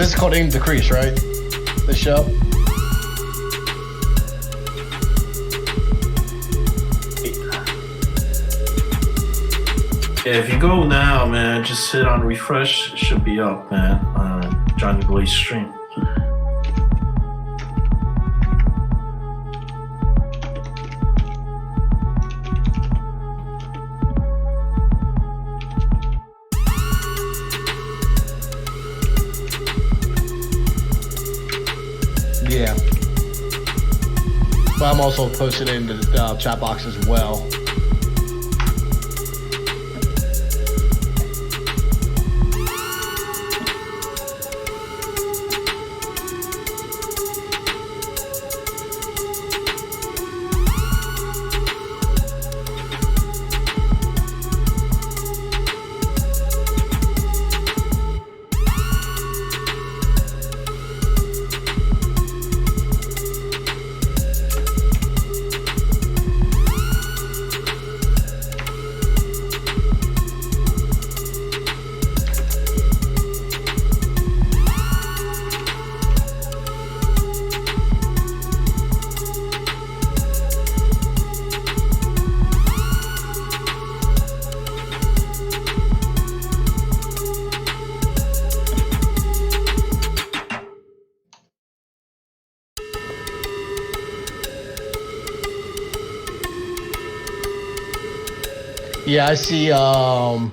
This is called Aim the Crease, right? This show. Yeah, if you go now, man, just hit on refresh. It should be up, man, on Johnny Boy's stream. Yeah. But I'm also posting it in the chat box as well. Yeah, I see, yeah.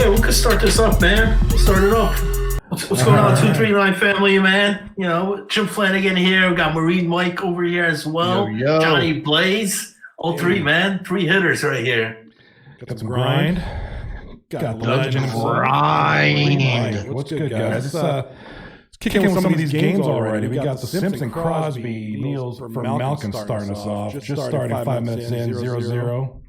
We could start this up, man. We'll start it up. What's going on, 239 family, man? You know, Jim Flanagan here. We got Marine Mike over here as well. Yo. Johnny Blaze. All three, man. 3 hitters right here. Got some grind. Got legend grind. What's good, guys? Let's kick in with some of these games already. We got the Simpson, Crosby, Niels from Malkin starting us off. Just starting 5 minutes in, 0-0.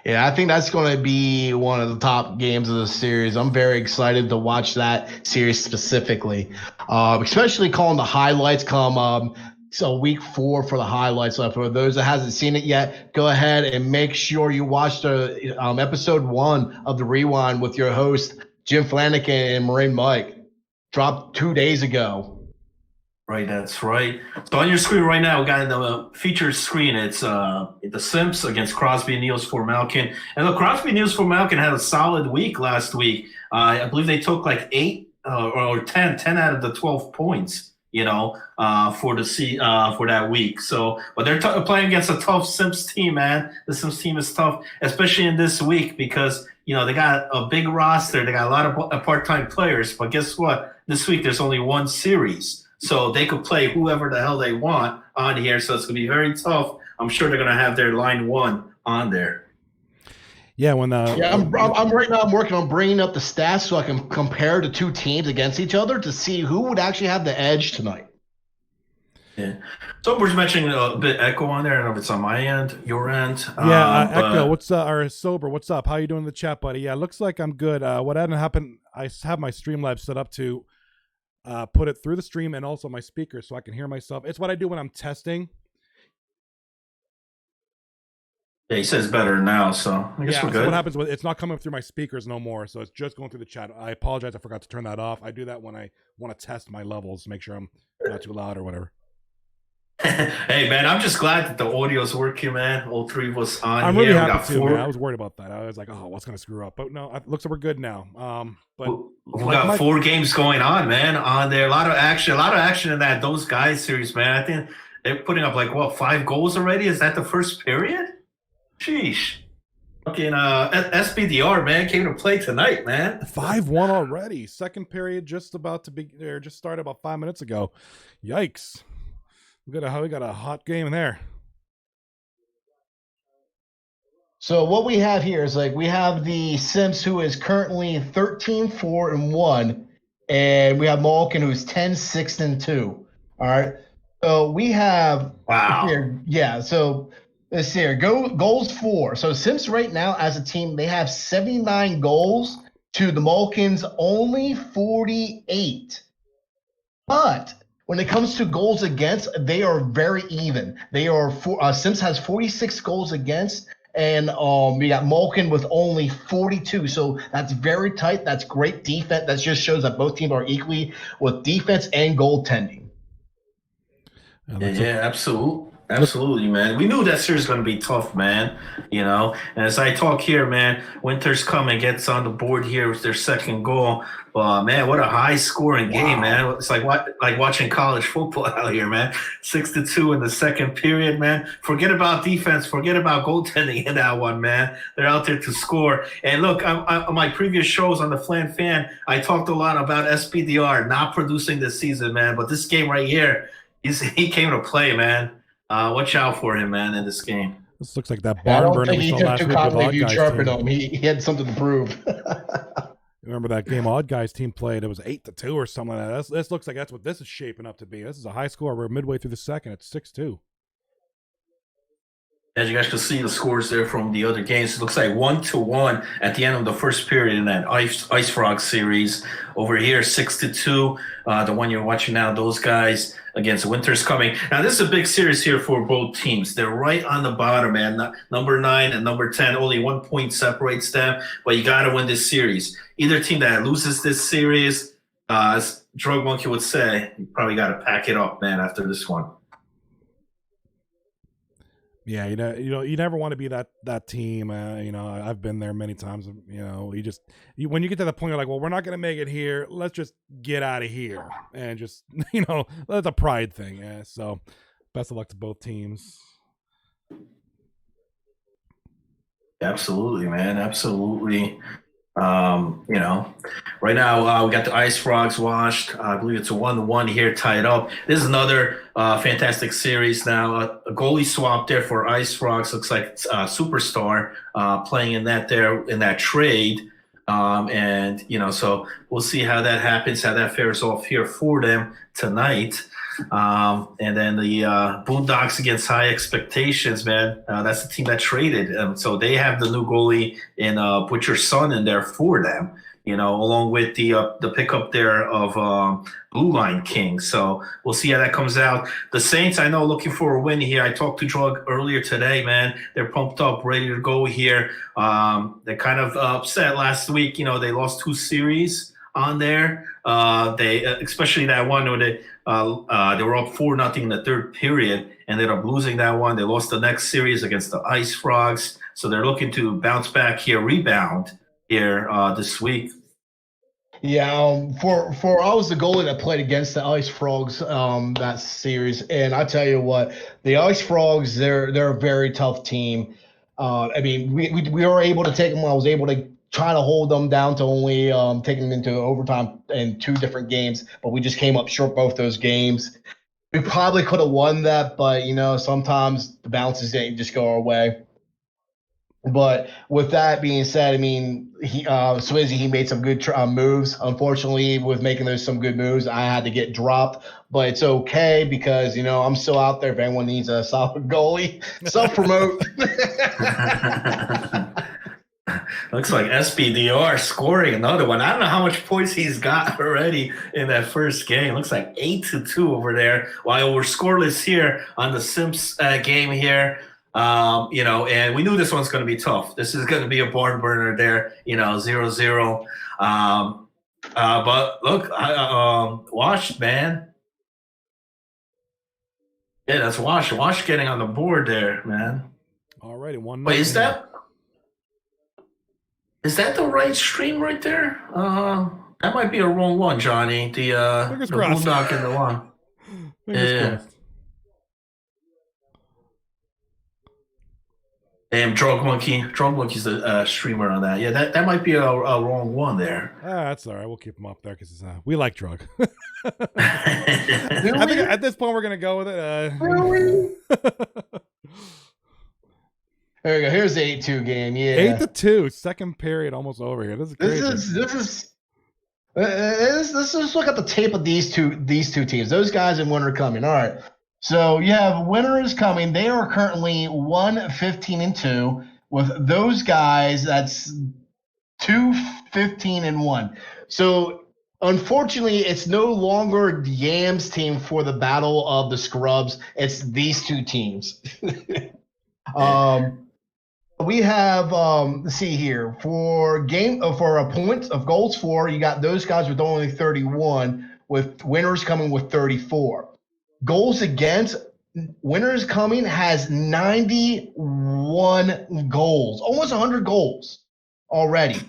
Yeah, I think that's going to be one of the top games of the series. I'm very excited to watch that series specifically, especially calling the highlights come so week 4 for the highlights. So for those that hasn't seen it yet, go ahead and make sure you watch the episode 1 of the Rewind with your host Jim Flanagan and Marine Mike. Dropped 2 days ago. Right, that's right. So on your screen right now, we got the featured screen. It's the Simps against Crosby and Niels for Malkin. And look, Crosby and Niels for Malkin had a solid week last week. I believe they took like 8 or 10 out of the 12 points, you know, for that week. So, but they're playing against a tough Simps team, man. The Simps team is tough, especially in this week because, you know, they got a big roster. They got a lot of part-time players. But guess what? This week there's only one series. So they could play whoever the hell they want on here. So it's going to be very tough. I'm sure they're going to have their line 1 on there. Yeah, I'm right now. I'm working on bringing up the stats so I can compare the 2 teams against each other to see who would actually have the edge tonight. Yeah. So we're just mentioning a bit echo on there. I don't know if it's on my end, your end. Yeah, Echo, what's or Sober, what's up? How you doing in the chat, buddy? Yeah, looks like I'm good. What hadn't happened, I have my Streamlabs set up to put it through the stream and also my speakers so I can hear myself. It's what I do when I'm testing. Yeah, he says better now, so I guess we're good. So what happens with it's not coming through my speakers no more, so it's just going through the chat. I apologize, I forgot to turn that off. I do that when I want to test my levels, make sure I'm not too loud or whatever. Hey, man, I'm just glad that the audio's working, man. All 3 of us on I'm here. really happy too, man. I was worried about that. I was like, oh, what's going to screw up? But no, it looks like we're good now. But we got 4 games going on, man, on there. A lot of action in that Those Guys series, man. I think they're putting up like, what, 5 goals already? Is that the first period? Sheesh. Fucking SBDR, man, came to play tonight, man. 5-1 already. Second period just about to be there. Just started about 5 minutes ago. Yikes. We got a hot game in there. So what we have here is we have the Simps who is currently 13-4-1, and we have Malkin who's 10-6-2. All right. So we have here, yeah. So let's see here. Goals for. So Simps right now as a team, they have 79 goals to the Malkins only 48. But when it comes to goals against, they are very even. They are Sims has 46 goals against, and we got Malkin with only 42. So that's very tight. That's great defense. That just shows that both teams are equally with defense and goaltending. Yeah, absolutely, man. We knew that series was going to be tough, man. You know, and as I talk here, man, Winter's coming, gets on the board here with their second goal. Man, what a high-scoring game, man! It's like watching college football out here, man. 6-2 in the second period, man. Forget about defense, forget about goaltending in that one, man. They're out there to score. And look, on my previous shows on the Flan Fan, I talked a lot about SPDR not producing this season, man. But this game right here, he came to play, man. Watch out for him, man, in this game. This looks like that barn burner we saw last week with Odd Guys team. He had something to prove. Remember that game Odd Guys team played? It was 8-2 or something like that. This looks like that's what this is shaping up to be. This is a high score. We're midway through the second. It's 6-2. As you guys can see the scores there from the other games, it looks like 1-1 at the end of the first period in that Ice Frog series. Over here, 6-2. The one you're watching now, those guys against Winter's Coming. Now, this is a big series here for both teams. They're right on the bottom, man. Number 9 and number 10, only 1 point separates them, but you got to win this series. Either team that loses this series, as Drug Monkey would say, you probably got to pack it up, man, after this one. Yeah, you never want to be that team. I've been there many times. When you get to the point, you're like, well, we're not going to make it here. Let's just get out of here, and just that's a pride thing. Yeah. So, best of luck to both teams. Absolutely, man. Absolutely. Right now we got the Ice Frogs washed. I believe it's a 1-1 here, tied up. This is another fantastic series. Now a goalie swap there for Ice Frogs. Looks like Superstar playing in that trade. So we'll see how that happens, how that fares off here for them tonight. And then the Boondocks against High Expectations, man. That's the team that traded. So they have the new goalie in Butcher's son in there for them, along with the pickup there of Blue Line King. So we'll see how that comes out. The Saints, I know, looking for a win here. I talked to Drug earlier today, man. They're pumped up, ready to go here. They're kind of upset last week. They lost 2 series on there. They especially that one where they were up 4-0 in the third period, ended up losing that one. They lost the next series against the Ice Frogs, so they're looking to bounce back here, rebound here this week. Yeah, I was the goalie that played against the Ice Frogs that series, and I tell you what, the Ice Frogs they're a very tough team. We were able to take them. I was able to try to hold them down to only taking them into overtime in 2 different games, but we just came up short both those games. We probably could have won that, but sometimes the bounces didn't just go our way. But with that being said, Swizzy, he made some good moves. Unfortunately, with making some good moves, I had to get dropped. But it's okay because, I'm still out there if anyone needs a solid goalie. Self-promote. Looks like SBDR scoring another one. I don't know how much points he's got already in that first game. Looks like 8-2 over there. While we're scoreless here on the Sims game here. And we knew this one's going to be tough. This is going to be a barn burner there, 0-0. But look, Wash, man. Yeah, that's Wash. Wash getting on the board there, man. Alrighty, 1-0. Wait, is that the right stream right there? That might be a wrong one, Johnny. The Boondock and the one. Yeah. Damn, Drug Monkey's the streamer on that. Yeah, that might be a wrong one there. That's all right. We'll keep him up there because we like Drug. I think at this point we're gonna go with it. There we go. Here's the 8-2 game. Yeah, 8-2. Second period, almost over here. This is crazy. Let's just look at the tape of these two teams. Those guys and Winter Coming. All right. So you have Winter is Coming. They are currently 1-15-2 with those guys. That's 2 15-1. So unfortunately, it's no longer Yam's team for the battle of the scrubs. It's these two teams. We have let's see here for a point of goals for, you got those guys with only 31, with winners coming with 34. Goals against, winners coming has 91 goals, almost 100 goals already.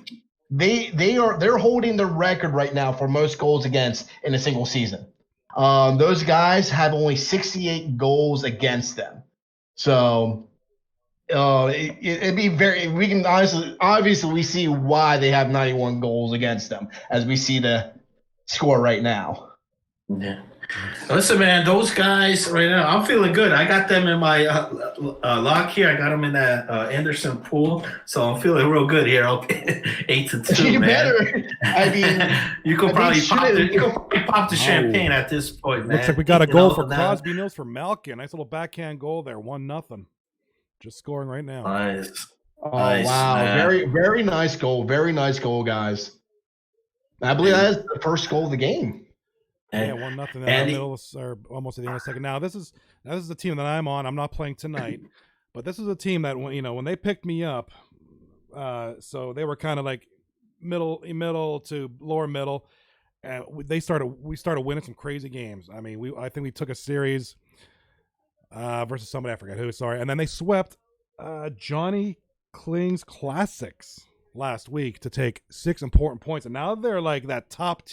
They're holding the record right now for most goals against in a single season. Those guys have only 68 goals against them. So it'd be we can obviously we see why they have 91 goals against them as we see the score right now. Yeah. Listen, man, those guys right now, I'm feeling good. I got them in my lock here. I got them in that Anderson pool, so I'm feeling real good here. Okay, 8-2, you man. Better. I mean, you could probably pop the champagne at this point, man. Looks like we got a goal for Crosby Nils for Malkin. Nice little backhand goal there, 1-0. Just scoring right now. Nice. Oh nice, wow, man. very nice goal. Very nice goal, guys. I believe that is the first goal of the game. Yeah, 1-0 in the middle, or almost at the end of the second. Now this is the team that I'm on. I'm not playing tonight, but this is a team that when they picked me up, so they were kind of like middle to lower middle, and we started winning some crazy games. I mean, I think we took a series versus somebody, I forget who. Sorry, and then they swept Johnny Kling's Classics last week to take 6 important points, and now they're like that top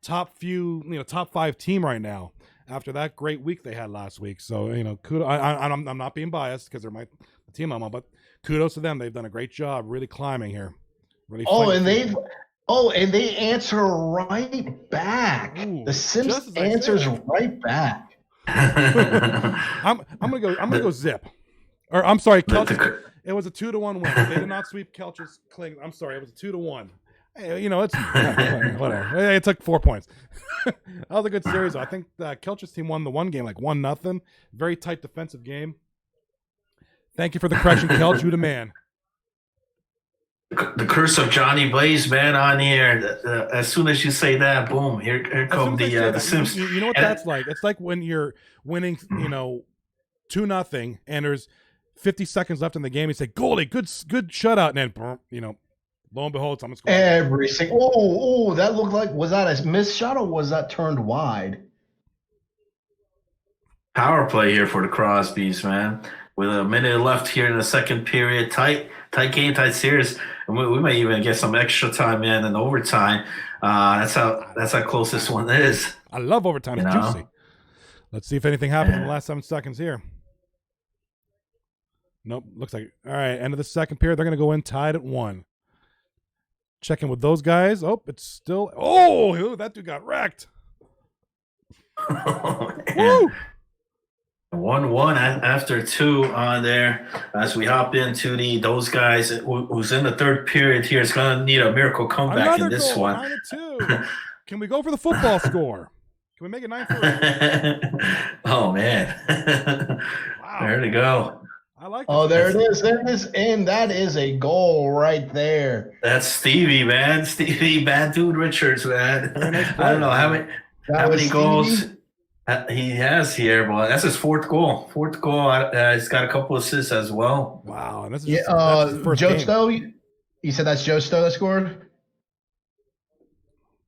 5 team right now after that great week they had last week. So kudos. I'm not being biased because they're the team I'm on, but kudos to them. They've done a great job, really climbing here. Really. And they answer right back. Ooh, the Sims answers right back. I'm gonna go Zip, or I'm sorry, Kelch. It was a 2-1 win. They did not sweep Kelch's Kling. I'm sorry, it was a 2-1. Hey, it's whatever. It took 4 points. That was a good series, though. I think Kelch's team won the one game like 1-0. Very tight defensive game. Thank you for the correction, Kelch. You the man. The curse of Johnny Blaze, man, on here. As soon as you say that, boom, here come the Sims. You know what that's like? It's like when you're winning, 2-0, and there's 50 seconds left in the game. You say, "Goalie, good shutout," and then, lo and behold, someone's scoring. Every single. That looked like, was that a missed shot or was that turned wide? Power play here for the Crosbys, man. With a minute left here in the second period, tight game, tight series. And we may even get some extra time in and overtime. That's how close this one is. I love overtime. It's juicy. Let's see if anything happens in the last 7 seconds here. Nope. Looks like, all right, end of the second period. They're going to go in tied at 1. Checking with those guys. Oh, it's still. Oh, that dude got wrecked. Woo! 1-1 after 2 on there. As we hop into those guys who's in the third period here, is going to need a miracle comeback in this one. 9-2. Can we go for the football score? Can we make it 9-3? Oh man! Wow. There to go. I like. There it is. There it is, and that is a goal right there. That's Stevie, man. Stevie, bad dude Richards, man. I don't know how many goals he has here, but that's his 4th goal. 4th goal. He's got a couple assists as well. Wow. And this is Joe Stowe. You said that's Joe Stowe that scored?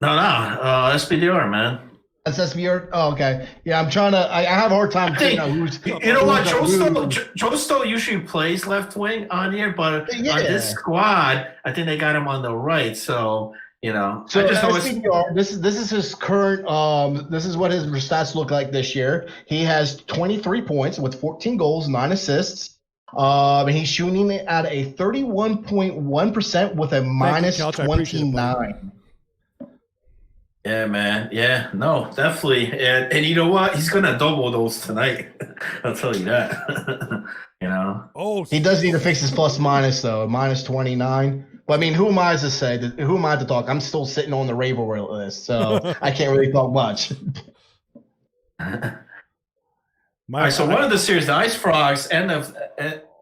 No. SBDR, man. That's SBR. Oh, okay. Yeah, I'm trying to. I have a hard time figuring out who's. You know what? Joe Stowe usually plays left wing on here, but on this squad, I think they got him on the right. So So SBR, this is his current. This is what his stats look like this year. He has 23 points with 14 goals, 9 assists. And he's shooting at a 31.1% with a minus 29. Yeah, man. Yeah, no, definitely. And you know what? He's gonna double those tonight. I'll tell you that. Oh, he does need to fix his plus minus though, minus 29. But I mean, who am I to say? Who am I to talk? I'm still sitting on the Raver list, so I can't really talk much. All right, so one of the series, the Ice Frogs, end of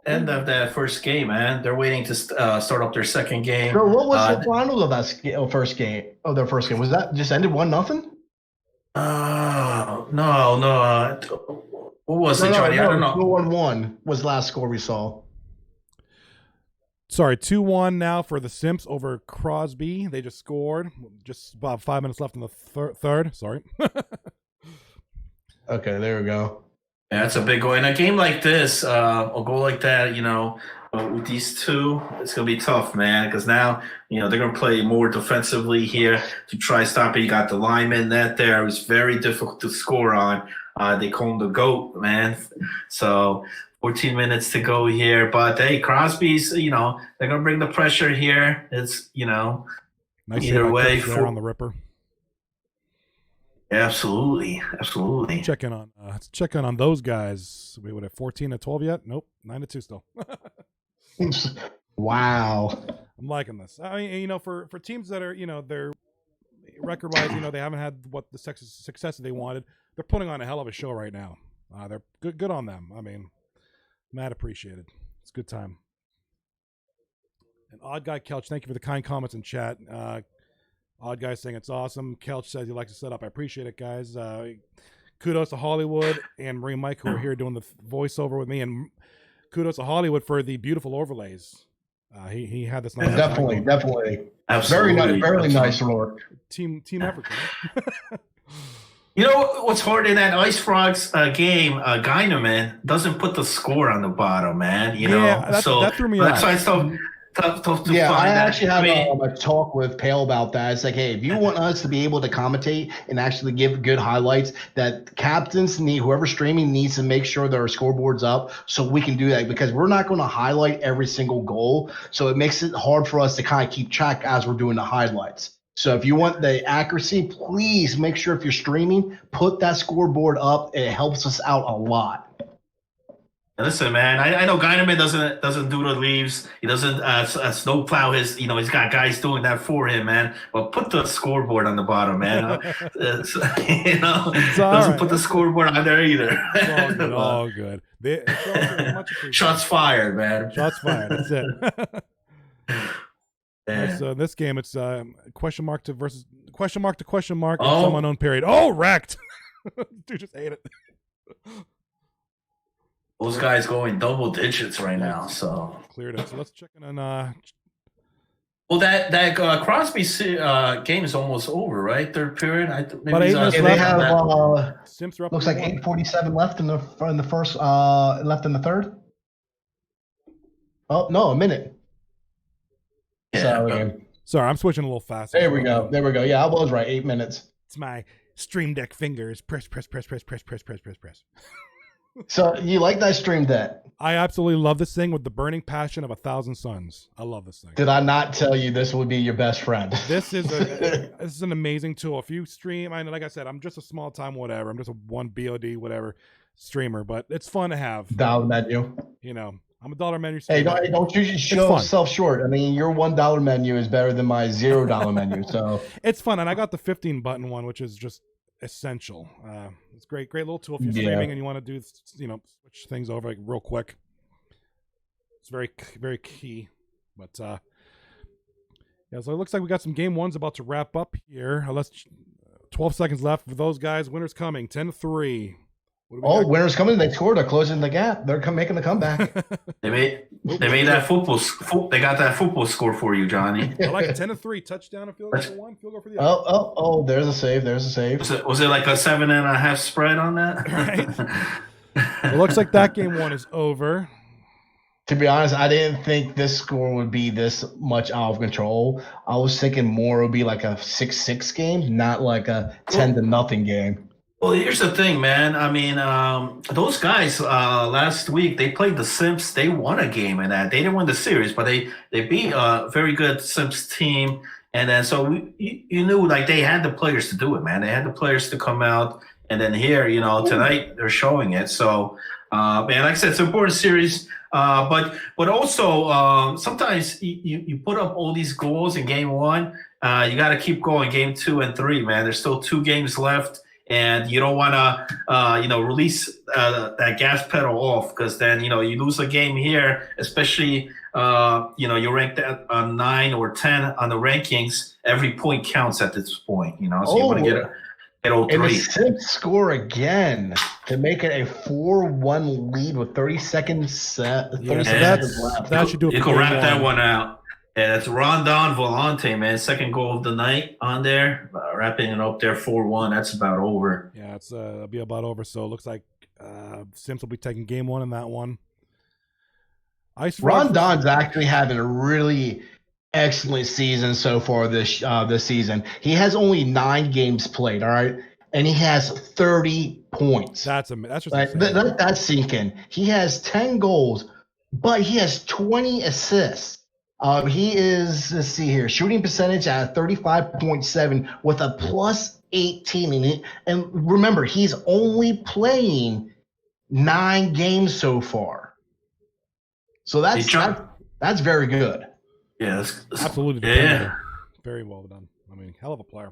end of that first game, man. They're waiting to start up their second game. So what was the final of that first game? Of their first game, was that just ended 1-0? No. What was it, Johnny? I don't know. 2-1 was the last score we saw. Sorry, 2-1 now for the Simps over Crosby. They just scored. Just about 5 minutes left in the third. Sorry. Okay, there we go. Yeah, that's a big goal. In a game like this, a goal like that, with these two, it's going to be tough, man, because now, they're going to play more defensively here to try to stop it. You got the lineman net there. It was very difficult to score on. They call him the GOAT, man. So 14 minutes to go here. But, hey, Crosby's, they're going to bring the pressure here. It's, Nice either way. On the Ripper. Absolutely. Checking on those guys. We would have 14-12 yet? Nope, 9-2 still. Wow. I'm liking this. I mean, for teams that are, they're record-wise, they haven't had what the success they wanted. They're putting on a hell of a show right now. They're good on them. I mean, mad appreciated. It's a good time. And Odd Guy Kelch, thank you for the kind comments in chat. Odd Guy saying it's awesome. Kelch says he likes the setup. I appreciate it, guys. Kudos to Hollywood and Marie Mike who are here doing the voiceover with me, and kudos to Hollywood for the beautiful overlays. He had this nice. Definitely. Absolutely. Very nice work. Team effort. What's hard in that Ice Frogs game? Geinerman doesn't put the score on the bottom, man. That threw me off. That's why it's tough to yeah, find I that. actually had a talk with Pale about that. It's like, hey, if you want us to be able to commentate and actually give good highlights, that captains whoever's streaming needs to make sure their scoreboard's up so we can do that, because we're not going to highlight every single goal. So it makes it hard for us to kind of keep track as we're doing the highlights. So if you want the accuracy, please make sure if you're streaming, put that scoreboard up. It helps us out a lot. Listen, man, I know Geinerman doesn't do the leaves. He doesn't snowplow his. He's got guys doing that for him, man. But put the scoreboard on the bottom, man. Doesn't put the scoreboard on there either. All good. Shots fired, man. Shots fired. That's it. Yeah. So in this game, it's question mark to question mark. Some unknown period. Oh, wrecked. Dude, just ate it. Those guys going double digits right now, so cleared it. So let's check in on. Well, that Crosby game is almost over, right? Third period. Maybe they have. Simps are up. Looks like 8:47 left in the first. Left in the third. Oh no, a minute. Yeah. Sorry, I'm switching a little faster. There we go. Yeah, I was right. 8 minutes. It's my Stream Deck fingers. Press. So you like that Stream Deck? I absolutely love this thing with the burning passion of 1,000 suns. I love this thing. Did I not tell you this would be your best friend? This is an amazing tool. If you stream, like I said, I'm just a small time whatever. I'm just a one BOD whatever streamer, but it's fun to have. Dollar menu. I'm a dollar menu. Hey, don't you show yourself short. I mean, your $1 menu is better than my $0 menu. So it's fun, and I got the 15 button one, which is just essential. It's great little tool if you're streaming and you want to do switch things over real quick. It's very, very key. But so it looks like we got some game ones about to wrap up here. 12 seconds left for those guys. Winners coming 10-3. Winners coming! They scored. They're closing the gap. They're making the comeback. They made that football. They got that football score for you, Johnny. I like it. 10-3. Touchdown and field goal for one. Field goal for the other. Oh! There's a save. Was it like a 7.5 spread on that? Right. It looks like that game one is over. To be honest, I didn't think this score would be this much out of control. I was thinking more would be like a 6-6 game, not like a 10-0 game. Well, here's the thing, man. I mean, those guys last week, they played the Simps. They won a game in that. They didn't win the series, but they beat a very good Simps team. And then so you knew like they had the players to do it, man. They had the players to come out. And then here, tonight they're showing it. So, man, like I said, it's an important series. But also sometimes you put up all these goals in game one. You got to keep going game 2 and 3, man. There's still 2 games left. and you don't want to, release that gas pedal off, because then, you lose a game here, especially, you're ranked at 9 or 10 on the rankings. Every point counts at this point, so you want to get all and the three. Sims score again to make it a 4-1 lead with 30 seconds, 30 seconds left. That should do it. You can wrap that one out. Yeah, that's Rondon Volante, man. Second goal of the night on there. Wrapping it up there 4-1. That's about over. Yeah, it'll be about over. So it looks like Sims will be taking game 1 in that one. Rondon's actually having a really excellent season so far this season. He has only 9 games played, all right? And he has 30 points. That's just like, that's sinking. He has 10 goals, but he has 20 assists. He is, let's see here, shooting percentage at 35.7 with a plus 18 in it. And remember, he's only playing 9 games so far. So that's very good. Yeah, that's absolutely. Yeah. Very well done. I mean, hell of a player.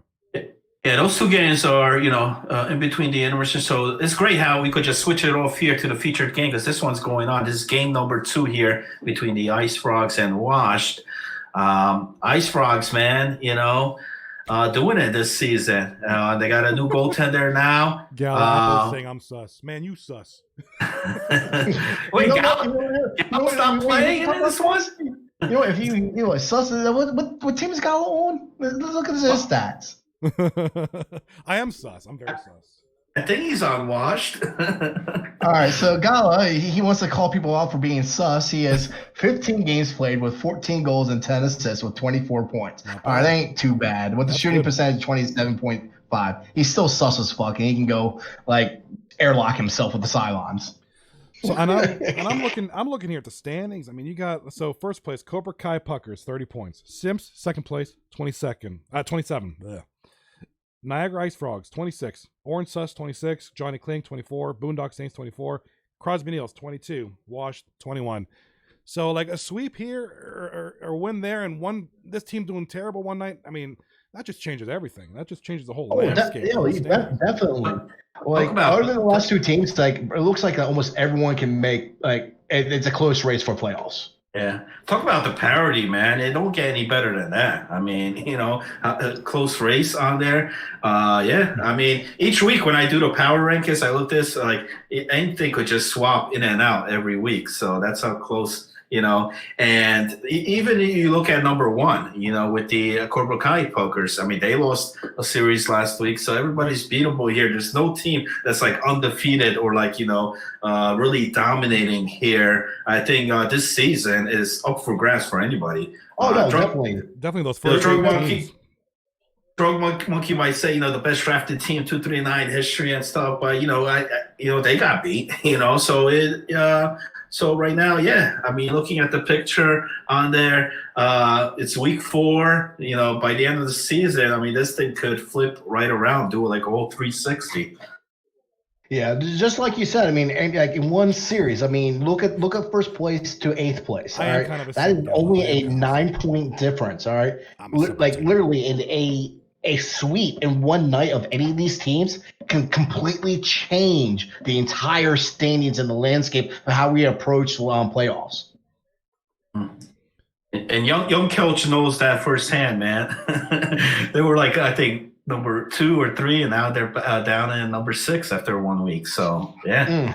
Yeah, those 2 games are, in between the intermission. So it's great how we could just switch it off here to the featured game, because this one's going on. This is game number 2 here between the Ice Frogs and Washed. Ice Frogs, man, doing it this season. They got a new goaltender now. Gal saying I'm sus. Man, you sus. Wait, Gal, stop playing in this one? If you sus, what team is Gal on? Look at his stats. I am sus. I'm very sus. I think he's unwashed. All right, so Gala, he wants to call people out for being sus. He has 15 games played with 14 goals and 10 assists with 24 points. All right, that ain't too bad. With the shooting percentage 27.5, he's still sus as fuck, and he can go airlock himself with the Cylons. So I'm looking here at the standings. I mean, you got first place Cobra Kai Puckers 30 points. Simps second place 27. Ugh. Niagara Ice Frogs 26. Orange Sus 26. Johnny Kling 24. Boondock Saints 24. Crosby Neals 22. Washed 21. So like a sweep here or win there, and this team doing terrible one night. I mean, that just changes everything. That just changes the whole landscape. Definitely. Other than the last 2 teams, it looks like almost everyone can make it's a close race for playoffs. Yeah. Talk about the parity, man. It don't get any better than that. I mean, a close race on there. Yeah. I mean, each week when I do the power rankings, I look this anything could just swap in and out every week. So that's how close, and even if you look at number 1, with the Cobra Kai Pokers, I mean, they lost a series last week. So everybody's beatable here. There's no team that's undefeated or really dominating here. I think this season is up for grabs for anybody. Oh, no, definitely those first Drug Monkey might say, the best drafted team, 239 history and stuff, but they got beat. So right now, yeah, I mean, looking at the picture on there, it's week 4. By the end of the season, I mean, this thing could flip right around, do a whole 360. Yeah, just like you said, I mean, in one series, I mean, look at first place to 8th place. All right, that is only a 9-point difference. All right, literally in a sweep in one night of any of these teams can completely change the entire standings and the landscape of how we approach playoffs. And young coach knows that firsthand, man. They were I think number 2 or 3, and now they're down in number 6 after 1 week. So yeah.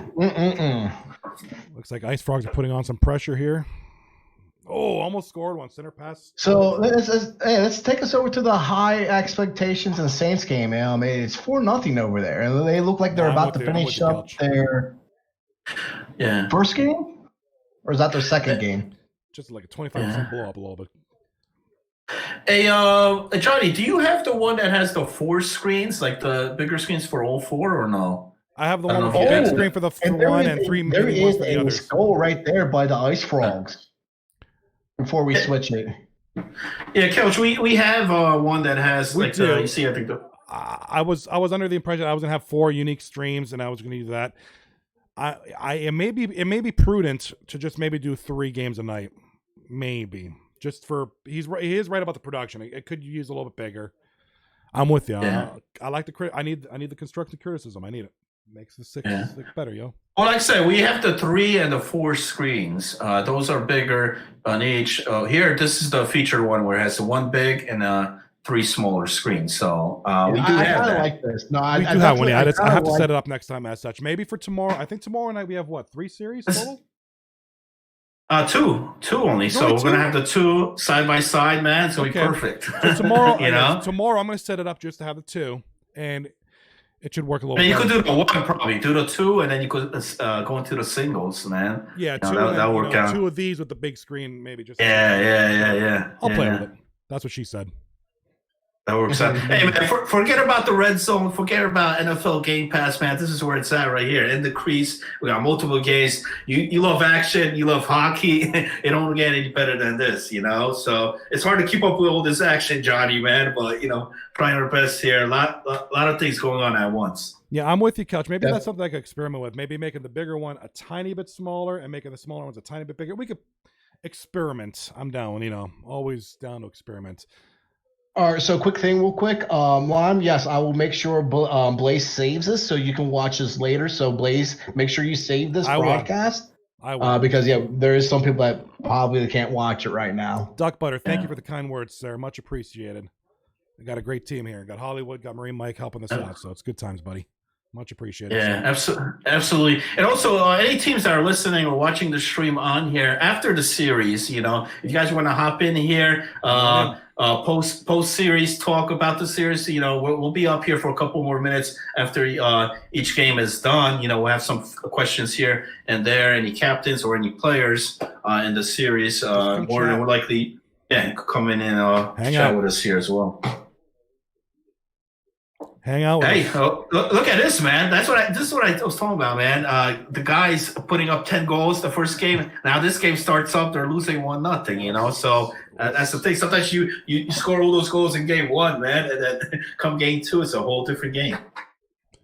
Looks like Ice Frogs are putting on some pressure here. Oh, almost scored one center pass. So let's take us over to the high expectations in the Saints game. It's 4-0 over there, and they look like they're about to finish up their first game, or is that their second game? Just like a 25% blow up a little bit. Hey, Johnny, do you have the one that has the 4 screens, like the bigger screens for all 4, or no? I have the one with the big screen for the one and 3 mini ones for the others. There is a goal right there by the Ice Frogs. Before we switch it, yeah, Coach, we have one that has you see. I think I was under the impression I was gonna have 4 unique streams and I was gonna use that. It may be prudent to just maybe do 3 games a night, maybe just for he is right about the production. It could use a little bit bigger. I'm with you. Yeah. I like the I need the constructive criticism. I need it. Makes the six better, yo. Well, like I said, we have the 3 and the 4 screens. Those are bigger on each. Here, this is the feature one where it has 1 big and 3 smaller screens. So we do have that. Like this. No, we do have one. Yeah, I have to set it up next time as such. Maybe for tomorrow. I think tomorrow night we have what, 3 series total? Two only. So we're gonna have the 2 side by side, man. It's gonna be perfect. So tomorrow, tomorrow I'm gonna set it up just to have the 2, and it should work a little. And you could do the 1 probably, do the 2, and then you could go into the singles, man. Yeah, 2. That'll work out. 2 of these with the big screen, maybe just. Yeah. I'll play with it. That's what she said. That works out. Hey, man, forget about the red zone. Forget about NFL Game Pass, man. This is where it's at right here. In the crease, we got multiple games. You love action. You love hockey. It don't get any better than this, So it's hard to keep up with all this action, Johnny, man. But, trying our best here. A lot of things going on at once. Yeah, I'm with you, Couch. Maybe that's something I could experiment with. Maybe making the bigger one a tiny bit smaller and making the smaller ones a tiny bit bigger. We could experiment. I'm down, always down to experiment. All right, so quick thing real quick. Lon, yes, I will make sure Blaze saves this so you can watch this later. So Blaze, make sure you save this broadcast. I will. Because, there is some people that probably can't watch it right now. Duck Butter, thank you for the kind words, sir. Much appreciated. We got a great team here. Got Hollywood, got Marine Mike helping us out. So it's good times, buddy. Much appreciated. Yeah, absolutely. And also, any teams that are listening or watching the stream on here after the series, if you guys want to hop in here, post series talk about the series, we'll be up here for a couple more minutes after each game is done. We'll have some questions here and there, any captains or any players in the series. More than likely, come in and chat with us here as well. Hang out with us. Look at this, man. This is what I was talking about, man. The guys putting up 10 goals the first game. Now this game starts up, they're losing 1-0, So that's the thing. Sometimes you score all those goals in game 1, man, and then come game 2, it's a whole different game.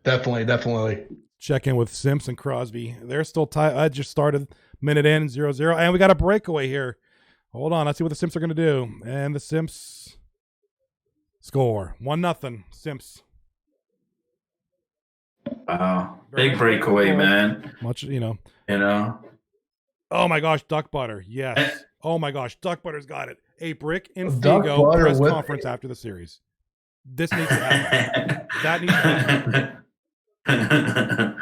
Definitely. Check in with Simps and Crosby. They're still tied. I just started minute in 0-0, and we got a breakaway here. Hold on, let's see what the Simps are going to do. And the Simps score 1-0. Simps. Wow, big breakaway, man. Much, Oh my gosh, Duck Butter, yes. Oh my gosh, Duck Butter's got it. A brick in Figo press conference after the series. This needs to happen. That needs to happen.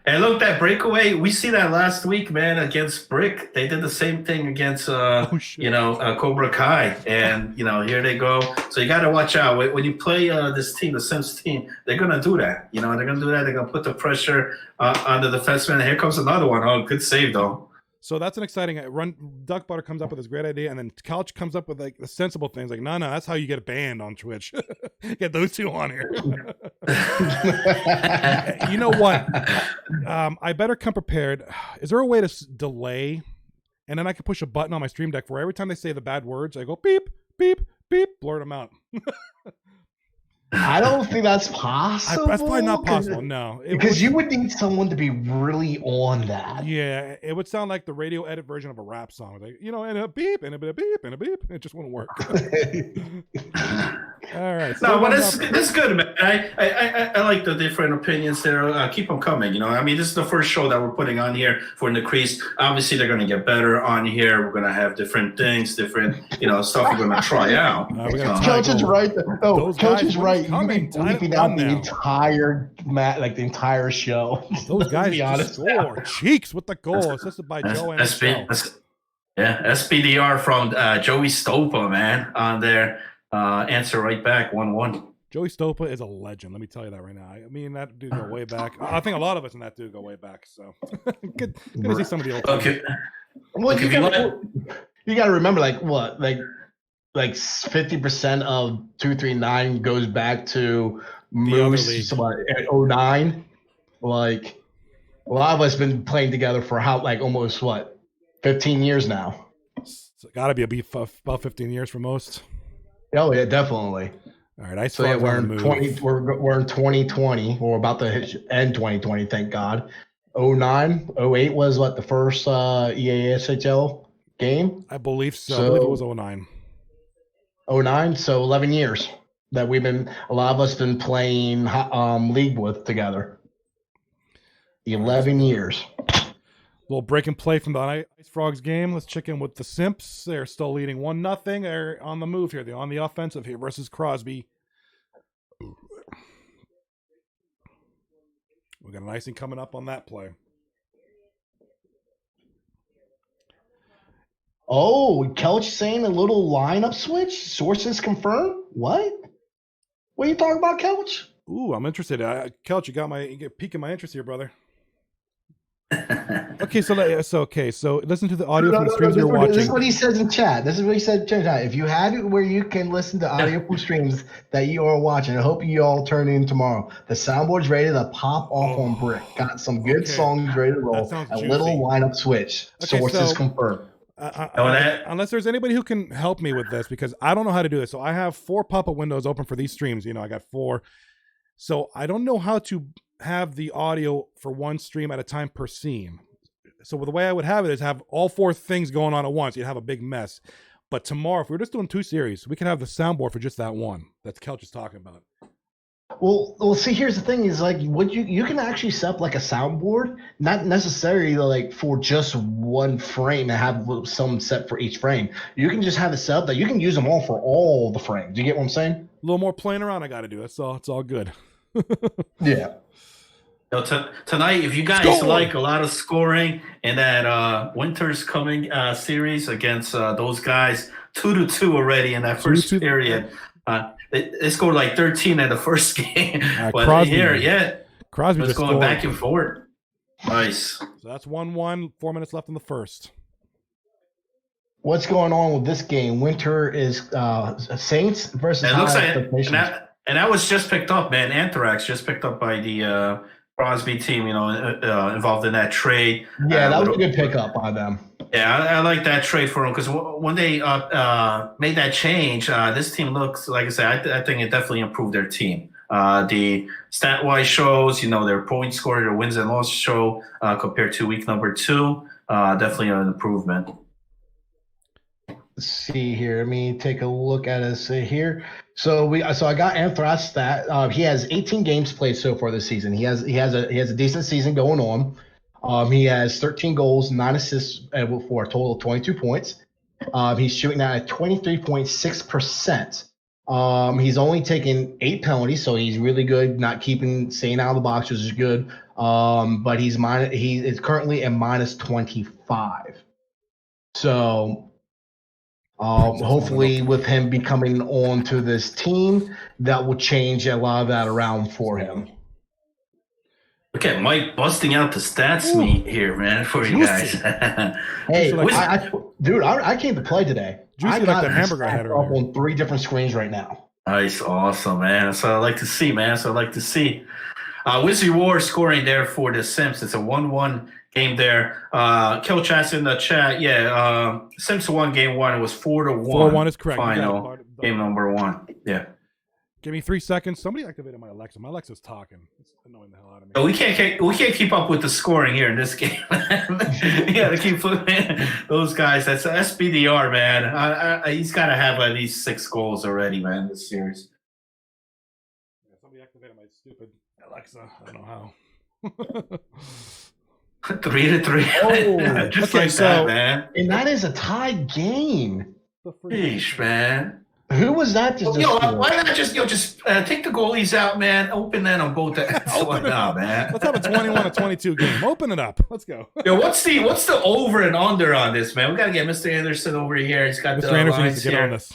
And look, that breakaway, we see that last week, man, against Brick. They did the same thing against, Cobra Kai. And, here they go. So you got to watch out. When you play this team, the Sims team, they're going to do that. They're going to do that. They're going to put the pressure on the defenseman. And here comes another one. Oh, good save, though. So that's an exciting run. Duck Butter comes up with this great idea, and then Couch comes up with the sensible things. Like, no, that's how you get banned on Twitch. Get those two on here. You know what? I better come prepared. Is there a way to delay, and then I can push a button on my stream deck where every time they say the bad words, I go beep, beep, beep, blurt them out. I don't think that's possible. That's probably not possible. No, because you would need someone to be really on that. Yeah, it would sound like the radio edit version of a rap song, like and a beep and a beep and a beep. It just wouldn't work. All right. No, but it's good, man. I like the different opinions there. Keep them coming. This is the first show that we're putting on here for In the Crease. Obviously, they're going to get better on here. We're going to have different things, different stuff we're going to try out. Coach is right. Coach is right. You've been bleeping out the entire the entire show. Those guys just score cheeks with the goal assisted by Joe and SPDR from Joey Stopa, man, on there. Answer right back 1-1. Joey Stopa is a legend. Let me tell you that right now. I mean, that dude go way back. I think a lot of us in that dude go way back. So good to see some of the old. Okay. Well, you got to remember, like 50% of 239 goes back to Moose 09. Like a lot of us been playing together for almost 15 years now. It's got to be about 15 years for most. Oh yeah, definitely. All right, we're in 2020. We're about to end 2020. Thank God. 09, 08 was the first EASHL game? I believe so. I believe it was 09. 09, so 11 years. that a lot of us been playing League with together. 11 years. Little break and play from the Ice Frogs game. Let's check in with the Simps. They're still leading 1-0. They're on the move here. They're on the offensive here versus Crosby. We got an icing coming up on that play. Oh, Kelch saying a little lineup switch. Sources confirm. What? What are you talking about, Kelch? Ooh, I'm interested. Kelch, you piquing my interest here, brother. Okay, so listen to the audio from the streams you're watching. This is what he says in chat. This is what he said in chat. If you have it where you can listen to audio from streams that you are watching, I hope you all turn in tomorrow. The soundboard's ready to pop off on brick. Got some good songs ready to roll. A little lineup switch. Okay, sources confirm. Unless there's anybody who can help me with this, because I don't know how to do this. So I have 4 pop-up windows open for these streams. I got 4. So I don't know how to have the audio for one stream at a time per scene. So the way I would have it is have all 4 things going on at once. You'd have a big mess. But tomorrow, if we were just doing 2 series, we can have the soundboard for just that one. That's Kelch is talking about. Well, see, here's the thing: is like, what you can actually set up like a soundboard, not necessarily like for just one frame and have some set for each frame. You can just have it set up that you can use them all for all the frames. Do you get what I'm saying? A little more playing around I got to do. That's all. It's all good. Yeah. Tonight, if you guys like a lot of scoring in that Winter's Coming series against those guys, 2-2 already in that first period. They scored like 13 in the first game. But Crosby, Crosby was going back and forth. Nice. So that's 1-1. 4 minutes left in the first. What's going on with this game? Winter is Saints versus. It looks like, and that was just picked up, man. Anthrax just picked up by the Crosby team. Involved in that trade. Yeah, that was a good pickup by them. Yeah, I like that trade for them because when they made that change, this team looks, like I said, I think it definitely improved their team. The stat-wise shows, their point score, their wins and losses show compared to week number 2, definitely an improvement. Let's see here. Let me take a look at us here. So I got Anthrax stat. He has 18 games played so far this season. He has a decent season going on. He has 13 goals, 9 assists for a total of 22 points. He's shooting at 23.6%. He's only taken 8 penalties, so he's really good. Not staying out of the box, which is good. But he is currently at minus 25. So hopefully with him becoming on to this team, that will change a lot of that around for him. Look at Mike busting out the stats meet here, man, for you guys. Hey, I came to play today. I got the hamburger I had up on 3 different screens right now. Nice, awesome, man. That's what I like to see, man. Wizzy War scoring there for the Simps. It's a 1-1 game there. Kelch asked in the chat, Simps won game 1. It was 4-1. 4-1 is correct. Final game number 1. Yeah. Give me 3 seconds. Somebody activated my Alexa. My Alexa's talking. It's annoying the hell out of me. We can't keep up with the scoring here in this game. You got to keep flipping those guys. That's SBDR, man. He's got to have at least 6 goals already, man, this series. Yeah, somebody activated my stupid Alexa. I don't know how. 3-3. Oh, just okay, like that, man. And that is a tied game. Sheesh, man. Who was that? Why not just take the goalies out, man? Open that on both ends. Why not, man? Let's have a 21-22 game. Open it up. Let's go. What's the over and under on this, man? We gotta get Mr. Anderson over here. He's got Mr. Anderson needs to get on this.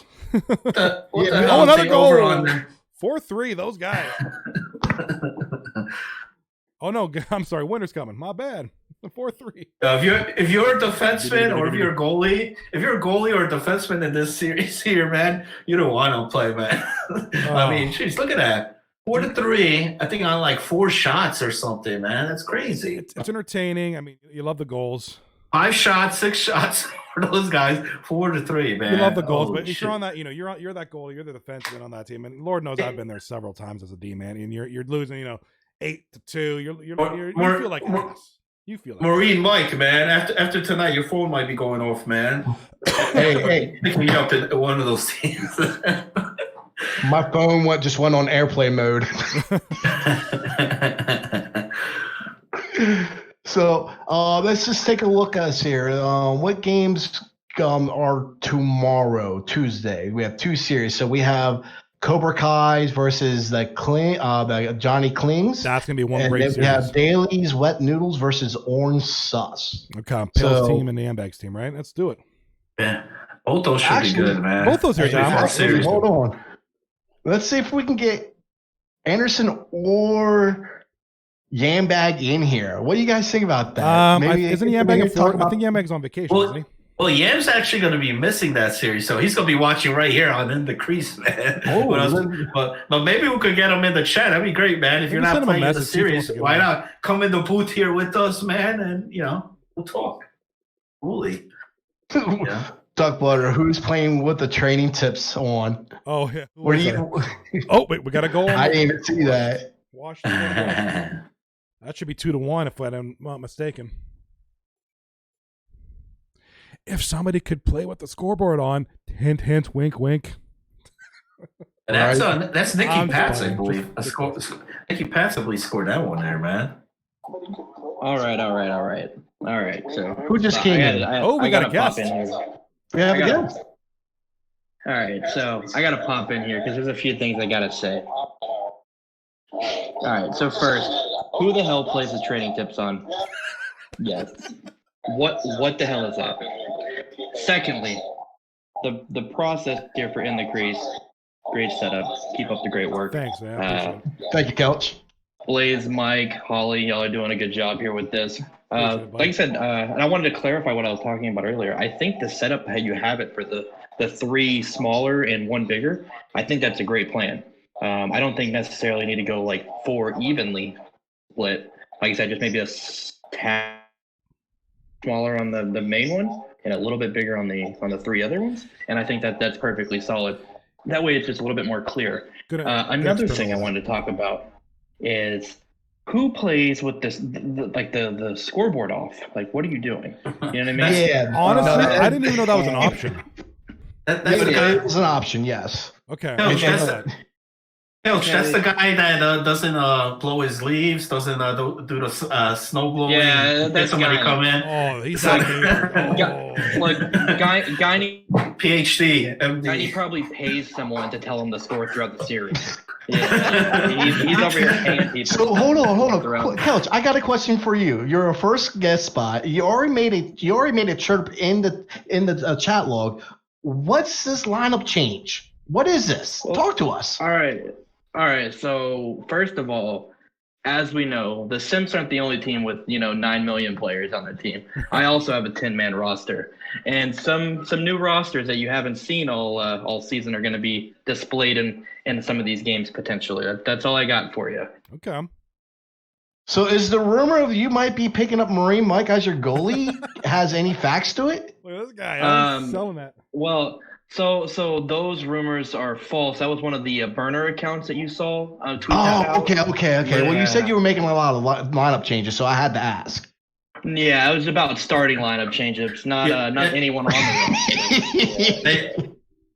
Another goal. 4-3. Those guys. Oh no, I'm sorry. Winter's coming. My bad. 4-3. If you're a defenseman or if you're a goalie or a defenseman in this series here, man, you don't want to play, man. I mean, jeez, look at that. 4-3. I think on like 4 shots or something, man. That's crazy. It's entertaining. I mean, you love the goals. 5 shots, 6 shots for those guys. 4-3, man. You love the goals, but if you're on that, you're that goalie, you're the defenseman on that team, and Lord knows I've been there several times as a D man, and you're losing, 8-2. You feel like ass. You feel like Maureen Mike, man. After tonight, your phone might be going off, man. Hey. Pick me up in one of those teams. My phone just went on airplane mode. So let's just take a look at us here. What games are tomorrow, Tuesday? We have 2 series. So we have Cobra Kai versus the Johnny Clings. That's gonna be one And great then series. we have Daly's Wet Noodles versus Orange Sus. Okay, Pale's team and the Ambags team, right? Let's do it. Yeah, both those should be good, man. Both those are down. Hold on. Let's see if we can get Anderson or Yambag in here. What do you guys think about that? Isn't Yambag in Florida? I think Yambag's on vacation, isn't he? Well, Yam's actually going to be missing that series, so he's going to be watching right here on In the Crease, man. But maybe we could get him in the chat. That'd be great, man. If you're not playing in the series, why not come in the booth here with us, man, and, we'll talk. Really. Yeah. Duck Butter, who's playing with the training tips on? Oh, yeah. Oh, wait, we got to go on. I didn't even see that. Washington. That should be 2-1 if I'm not mistaken. If somebody could play with the scoreboard on, hint, hint, wink, wink. That's Nicky Pats, I believe. Nicky Pats, I believe, scored that one there, man. All right. So who just came in? We got a guest. We have a guest. All right, so I gotta pop in here because there's a few things I gotta say. All right, so first, who the hell plays the training tips on? Yes. What the hell is that? Secondly, the process here for In the Crease, great setup. Keep up the great work. Thanks, man. Thank you, Couch. Blaze, Mike, Holly, y'all are doing a good job here with this. Like I said, and I wanted to clarify what I was talking about earlier. I think the setup, how you have it for the 3 smaller and 1 bigger, I think that's a great plan. I don't think necessarily need to go like 4 evenly split. Like I said, just maybe a tad smaller on the main one and a little bit bigger on the 3 other ones. And I think that's perfectly solid. That way it's just a little bit more clear. Another thing I wanted to talk about is who plays with this, the scoreboard off? Like, what are you doing? You know what I mean? Yeah. Honestly, I didn't even know that was an option. It was an option, yes. Okay. Coach, that's the guy that doesn't blow his leaves, doesn't do the snow blowing. Yeah, that's somebody guy. come in. Oh, he's like, Look, Guy PhD. MD. Guy probably pays someone to tell him the score throughout the series. Yeah, he's over here paying people. So hold on, Couch. I got a question for you. You're a first guest spot. You already made a chirp in the chat log. What's this lineup change? What is this? Talk to us. All right. So first of all, as we know, the Simps aren't the only team with 9 million players on their team. I also have a 10-man roster, and some new rosters that you haven't seen all season are going to be displayed in some of these games potentially. That's all I got for you. Okay. So is the rumor of you might be picking up Marine Mike as your goalie has any facts to it? Look at this guy. Selling that. Well, so those rumors are false. That was one of the burner accounts that you saw tweet that out. Okay. Yeah. Well, you said you were making a lot of lineup changes, so I had to ask. Yeah, it was about starting lineup changes, not anyone on the roster.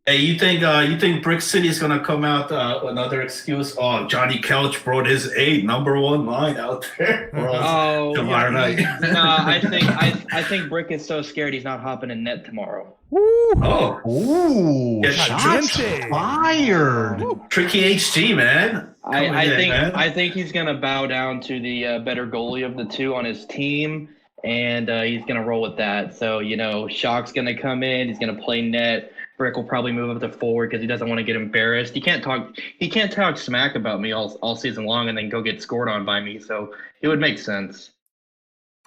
Hey, you think Brick City is gonna come out another excuse? Oh, Johnny Couch brought his number 1 line out there. Tomorrow night. Nah, I think Brick is so scared he's not hopping in net tomorrow. Ooh, shots fired. Tricky HG, man. I think he's gonna bow down to the better goalie of the 2 on his team, and he's gonna roll with that. So Shock's gonna come in. He's gonna play net. Brick will probably move up to forward because he doesn't want to get embarrassed. He can't talk smack about me all season long and then go get scored on by me. So it would make sense.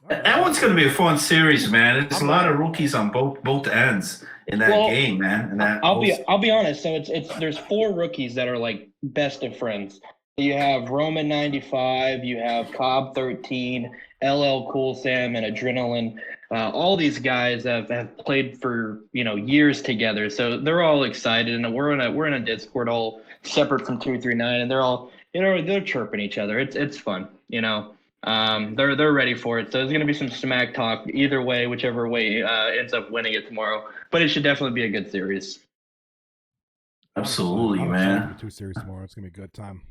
That one's going to be a fun series, man. There's a lot of rookies on both ends in that game, man. I'll be honest. So there's 4 rookies that are like best of friends. You have Roman 95, you have Cobb 13, LL Cool Sam, and Adrenaline. All these guys have played for years together, so they're all excited, and we're in a Discord all separate from 239, and they're all they're chirping each other. It's fun, They're ready for it. So there's gonna be some smack talk either way, whichever way ends up winning it tomorrow. But it should definitely be a good series. Absolutely, I'm man. excited for the 2 series tomorrow. It's gonna be a good time.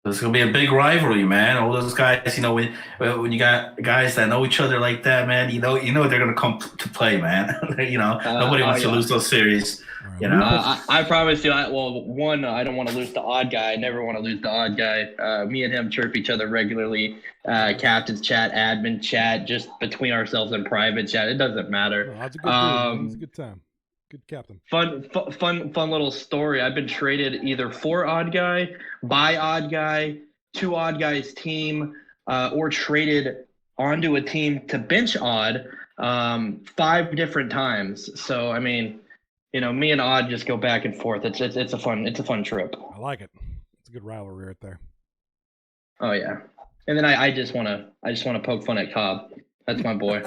It's gonna be a big rivalry, man. All those guys, when you got guys that know each other like that, man, you know they're gonna come to play, man. Nobody wants to lose those series. I promise you. I don't want to lose to odd guy. I never want to lose to odd guy. Me and him chirp each other regularly. Captain's chat, admin chat, just between ourselves in private chat. It doesn't matter. That's a good dude. It's a good time. Good captain. Fun little story. I've been traded either for odd guy, by odd guy, to odd guy's team, or traded onto a team to bench odd 5 different times. So I mean, me and odd just go back and forth. It's a fun trip. I like it. It's a good rivalry right there. Oh yeah. And then I just wanna poke fun at Cobb. That's my boy.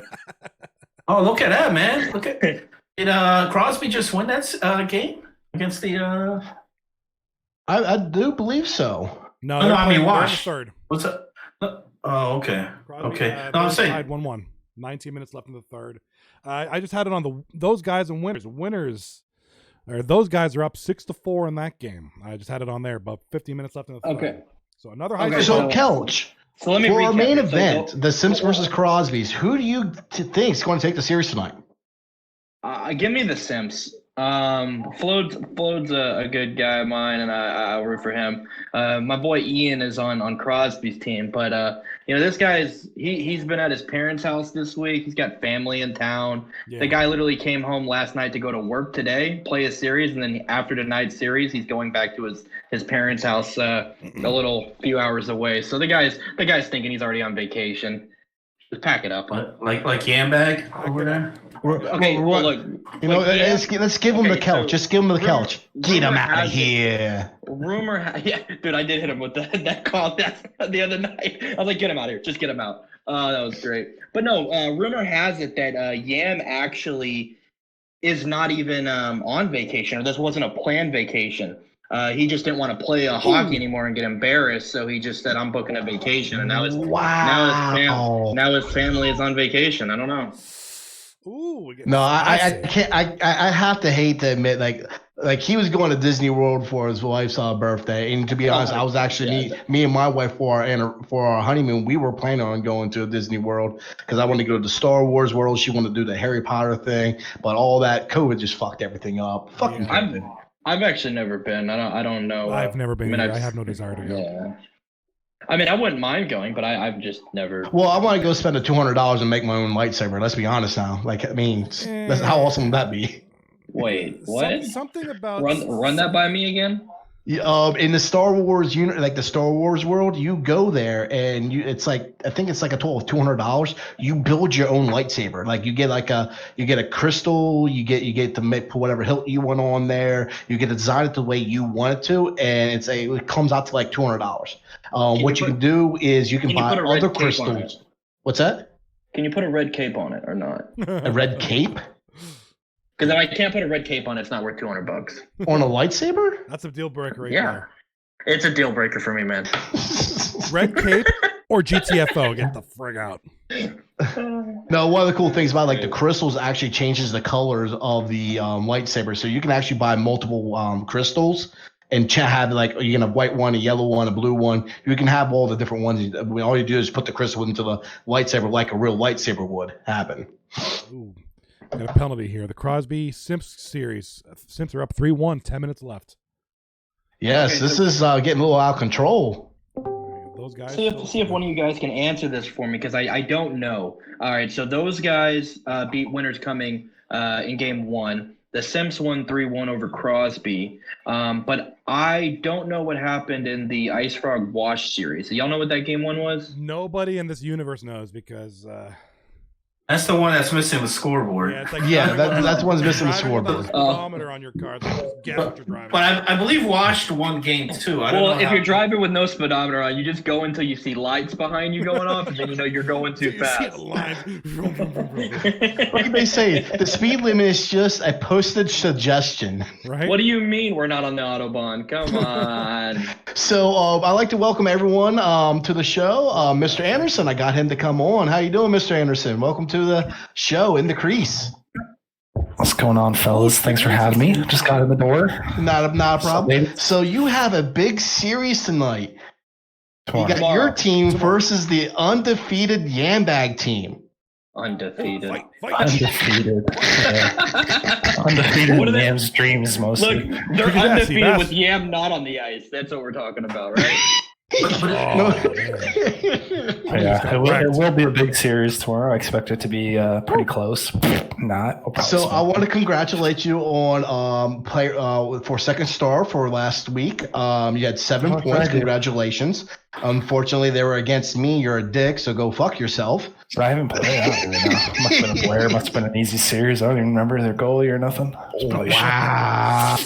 Oh, look at that, man! Look at. Did Crosby just win that game against the? I do believe so. No, I mean Wash. Third. What's that? Oh, okay. Crosby, Okay. No, I'm saying tied 1-1. 19 minutes left in the third. I just had it on those guys and winners. Those guys are up 6-4 in that game. I just had it on there. About 15 minutes left in the third. Okay. So another high. So Kelch. So let me for our recap. main event, the Sims versus Crosby's. Who do you think is going to take the series tonight? Give me the Sims. Flode's a good guy of mine, and I'll root for him. My boy Ian is on Crosby's team, but this guy's he's been at his parents' house this week. He's got family in town. Yeah. The guy literally came home last night to go to work today, play a series, and then after tonight's series, he's going back to his parents' house a little few hours away. So the guy's thinking he's already on vacation. Just pack it up. Like Yambag over there. Okay, well, look. Let's give him the couch. Just give him the couch. Get him out of here. Dude, I did hit him with that call the other night. I was like, get him out of here. Just get him out. That was great. But no, rumor has it that Yam actually is not even on vacation, or this wasn't a planned vacation. He just didn't want to play hockey anymore and get embarrassed, so he just said, "I'm booking a vacation," and now his family is on vacation. I don't know. Ooh, no, I can't. I have to hate to admit, like he was going to Disney World for his wife's birthday, and to be honest, I was actually me and my wife for our honeymoon. We were planning on going to Disney World because I wanted to go to the Star Wars world. She wanted to do the Harry Potter thing, but all that COVID just fucked everything up. Fucking COVID. I've actually never been. I don't know. I've never been. I have no desire to go. Yeah. I mean, I wouldn't mind going, but I've just never. Well, I want to go spend the $200 and make my own lightsaber. Let's be honest now. How awesome would that be? Wait, what? Something about run that by me again. In the Star Wars the Star Wars world, you go there and I think it's like a total of $200. You build your own lightsaber. Like you get a crystal, you get to put whatever hilt you want on there. You get to design it the way you want it to, and it comes out to like $200. What you can do is you can buy other crystals. What's that? Can you put a red cape on it or not? A red cape? Because if I can't put a red cape on it, it's not worth $200. On a lightsaber? That's a deal breaker right there. It's a deal breaker for me, man. Red cape or GTFO? Get the frig out. No, one of the cool things about the crystals actually changes the colors of the lightsaber. So you can actually buy multiple crystals and have you can have a white one, a yellow one, a blue one. You can have all the different ones. All you do is put the crystal into the lightsaber like a real lightsaber would happen. Ooh. Got a penalty here. The Crosby Simps series. Simps are up 3-1, 10 minutes left. Yes, this is getting a little out of control. Those guys. See if one of you guys can answer this for me, because I don't know. All right, so those guys beat Winners Coming in game 1. The Simps won 3-1 over Crosby. But I don't know what happened in the Ice Frog Wash series. So y'all know what that game 1 was? Nobody in this universe knows because... That's the one that's missing the scoreboard. Yeah, that's the one's missing the scoreboard. scoreboard. Speedometer on your car. Guess what you're driving. But I believe Washed won game 2. I don't know if you're driving with no speedometer on, you just go until you see lights behind you going off, and then you know you're going too fast. What can they say? The speed limit is just a posted suggestion. Right? What do you mean we're not on the Autobahn? Come on. So I'd like to welcome everyone to the show. Mr. Anderson, I got him to come on. How you doing, Mr. Anderson? Welcome to the show in the Crease. What's going on, fellas? Thanks for having me. Just got in the door. Not a problem. So you have a big series tonight. You got your team versus the undefeated Yambag team. Undefeated. Fight. Undefeated. Undefeated in Yam's dreams, mostly. Look, they're undefeated with Yam not on the ice. That's what we're talking about, right? It will be a big series tomorrow. I expect it to be pretty close. So I want to congratulate you on for second star for last week. You had 7 points. Congratulations. Unfortunately, they were against me. You're a dick, so go fuck yourself. So I haven't played. I don't really know. Must have been a blur. Must have been an easy series. I don't even remember their goalie or nothing. Wow.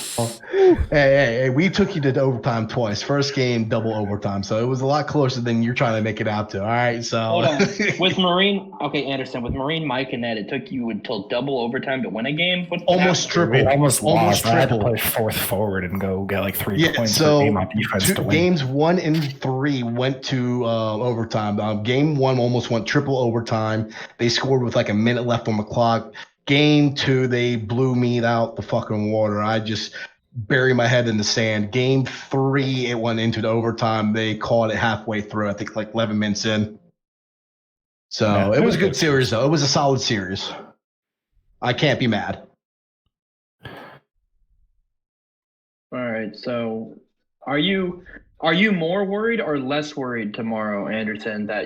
Hey, we took you to overtime twice. First game, double overtime. So it was a lot closer than you're trying to make it out to. All right, so. Hold on. With Marine, Anderson, with Marine, Mike, and Ned, it took you until double overtime to win a game? Almost triple. Almost lost. I had to play fourth forward and go get like 3 points per game on defense to win. Games 1 and 3 went to overtime. Game 1 almost went triple overtime. They scored with like a minute left on the clock. Game 2, they blew me out the fucking water. I just bury my head in the sand. Game 3, it went into the overtime. They called it halfway through, I think like 11 minutes in. So it was a good series, though. It was a solid series. I can't be mad. All right, so are you more worried or less worried tomorrow, Anderson, that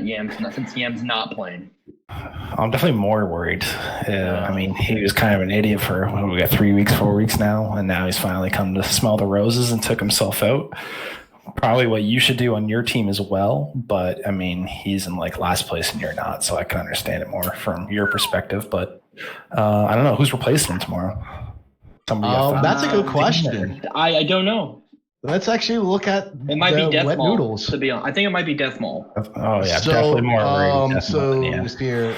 since Yam's not playing? I'm definitely more worried. I mean, he was kind of an idiot for, we got 3 weeks, 4 weeks now, and now he's finally come to smell the roses and took himself out. Probably what you should do on your team as well, but I mean, he's in like last place and you're not, so I can understand it more from your perspective, but I don't know. Who's replacing him tomorrow? That's a good question. I don't know. Let's actually look at it might be Death wet Mall, noodles. to be honest. I think it might be Death Mall. Oh yeah, definitely more worried. So here,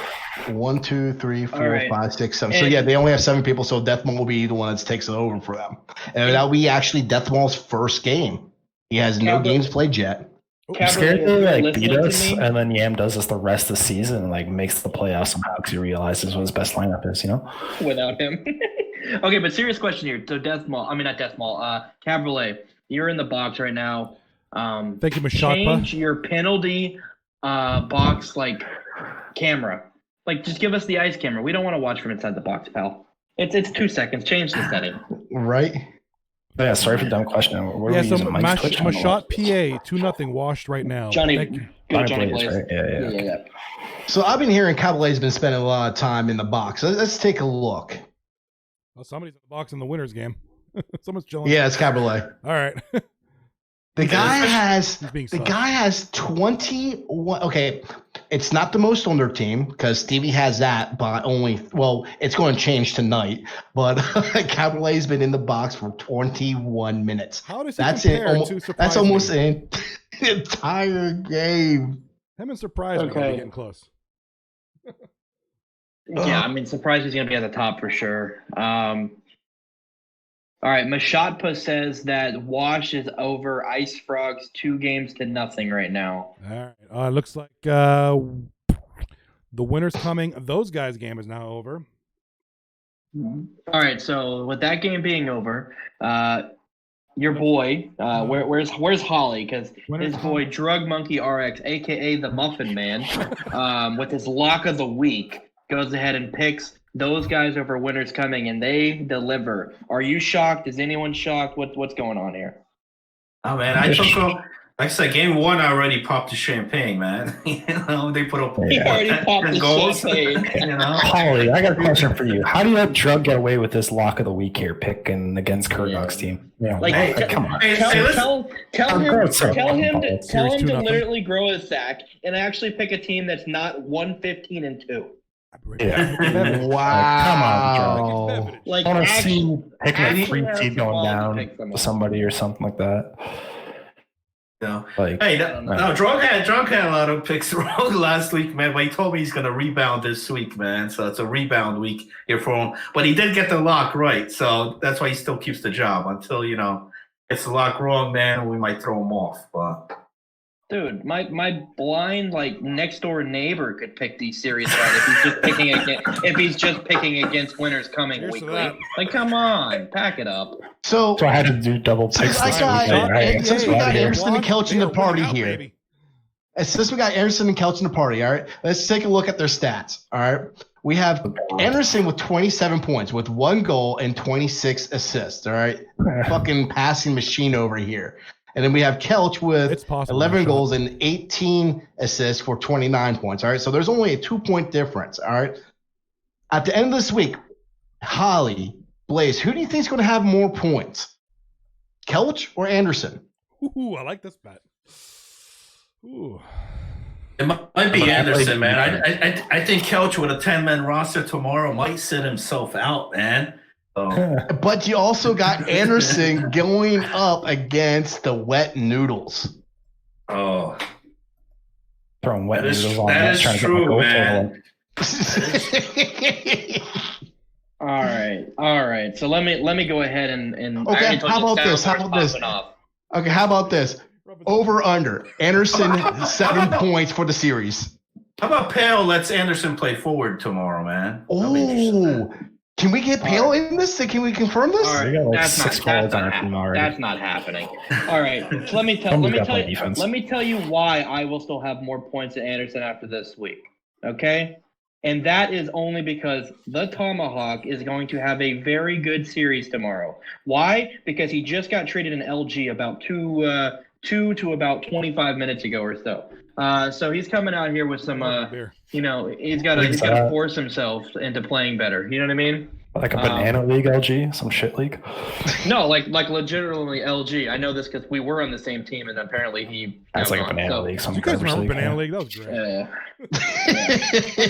1, 2, 3, 4, right. 5, 6, 7. So yeah, they only have 7 people. So Death Mall will be the one that takes it over for them, and that'll be actually Death Mall's first game. He has no games played yet. I'm scared they like beat us, and then Yam does this the rest of the season and like makes the playoffs somehow because he realizes what his best lineup is, you know? Without him. Okay, but serious question here. So not Death Mall, Cabriolet, you're in the box right now. Thank you, Mashaka. Change your penalty box like camera. Like just give us the ice camera. We don't want to watch from inside the box, pal. It's 2 seconds. Change the setting. Right. Yeah, sorry for the dumb question. What so Mashat PA 2-0 washed right now. Johnny Blaze, right? Yeah. So I've been hearing Caballet's been spending a lot of time in the box. Let's take a look. Well, somebody's in the box in the winners game. Someone's chilling. Yeah, it's Cabalet. All right. The guy has 21. Okay, it's not the most on their team because Stevie has that, but it's going to change tonight. But Cabalet's been in the box for 21 minutes. How does he compare to Surprise? That's almost an entire game. Him and Surprise are getting close. Yeah, I mean, Surprise is going to be at the top for sure. All right, Mashatpa says that Wash is over Ice Frogs 2-0 right now. All right, looks like the winner's coming. Those guys' game is now over. All right, so with that game being over, your boy, where's Holly? Because his boy Drug Monkey RX, aka the Muffin Man, with his lock of the week, goes ahead and picks those guys over winners coming, and they deliver. Are you shocked? Is anyone shocked? What's going on here? Oh man, I took like I said, game 1 I already popped the champagne, man. They put up he already popped the goals. Champagne. Holly, I got a question for you. How do you let Drug get away with this lock of the week here, picking against Kurgok's team? Yeah, come on. Tell him to literally grow his sack and actually pick a team that's not 1-15-2. Yeah. Wow. Come on, Drug. Like, I want to see picking a 3 seed going down to somebody or something like that. No. Drunk had a lot of picks wrong last week, man. But he told me he's going to rebound this week, man. So it's a rebound week here for him. But he did get the lock right, so that's why he still keeps the job until gets the lock wrong, man. We might throw him off. But Dude, my blind next door neighbor could pick these series right if he's just picking against winners coming Cheers to weekly. that. Like, come on, pack it up. So I had to do double picks Since this I week. got- Right? since we got Anderson and Kelch in the They're party winning out, here. baby. And since we got Anderson and Kelch in the party, all right, let's take a look at their stats. All right. We have Anderson with 27 points, with 1 goal and 26 assists. All right. Fucking passing machine over here. And then we have Kelch with It's possible, 11 Sean. goals and 18 assists for 29 points. All right. So there's only a 2-point difference. All right. At the end of this week, Holly, Blaze, who do you think is going to have more points? Kelch or Anderson? Ooh, I like this bet. Ooh. It might be Anderson, man. I think Kelch with a 10-man roster tomorrow might sit himself out, man. So. But you also got Anderson going up against the Wet Noodles. Oh, Throwing wet that is, noodles on that is trying to get my true, goal man. All right. So let me go ahead and I Okay, already told how you about this? How soundboard's about this? popping off. Okay, how about this? Over under. Anderson 7 points for the series. How about Pale lets Anderson play forward tomorrow, man? That'll be interesting. Oh, can we get Pale in this? Can we confirm this? All right, We got like that's 6 not goals on our team already. that's not happening. All right, so let me tell you why I will still have more points than Anderson after this week. Okay, and that is only because the Tomahawk is going to have a very good series tomorrow. Why? Because he just got traded in LG about two to about 25 minutes ago or so. So he's coming out here with some, he's got to force himself into playing better. You know what I mean? Like a banana league LG, some shit league. No, like legitimately LG. I know this because we were on the same team, and apparently he. That's like a banana league. Some You guys garbage remember league, Banana yeah. League? That was great. Yeah.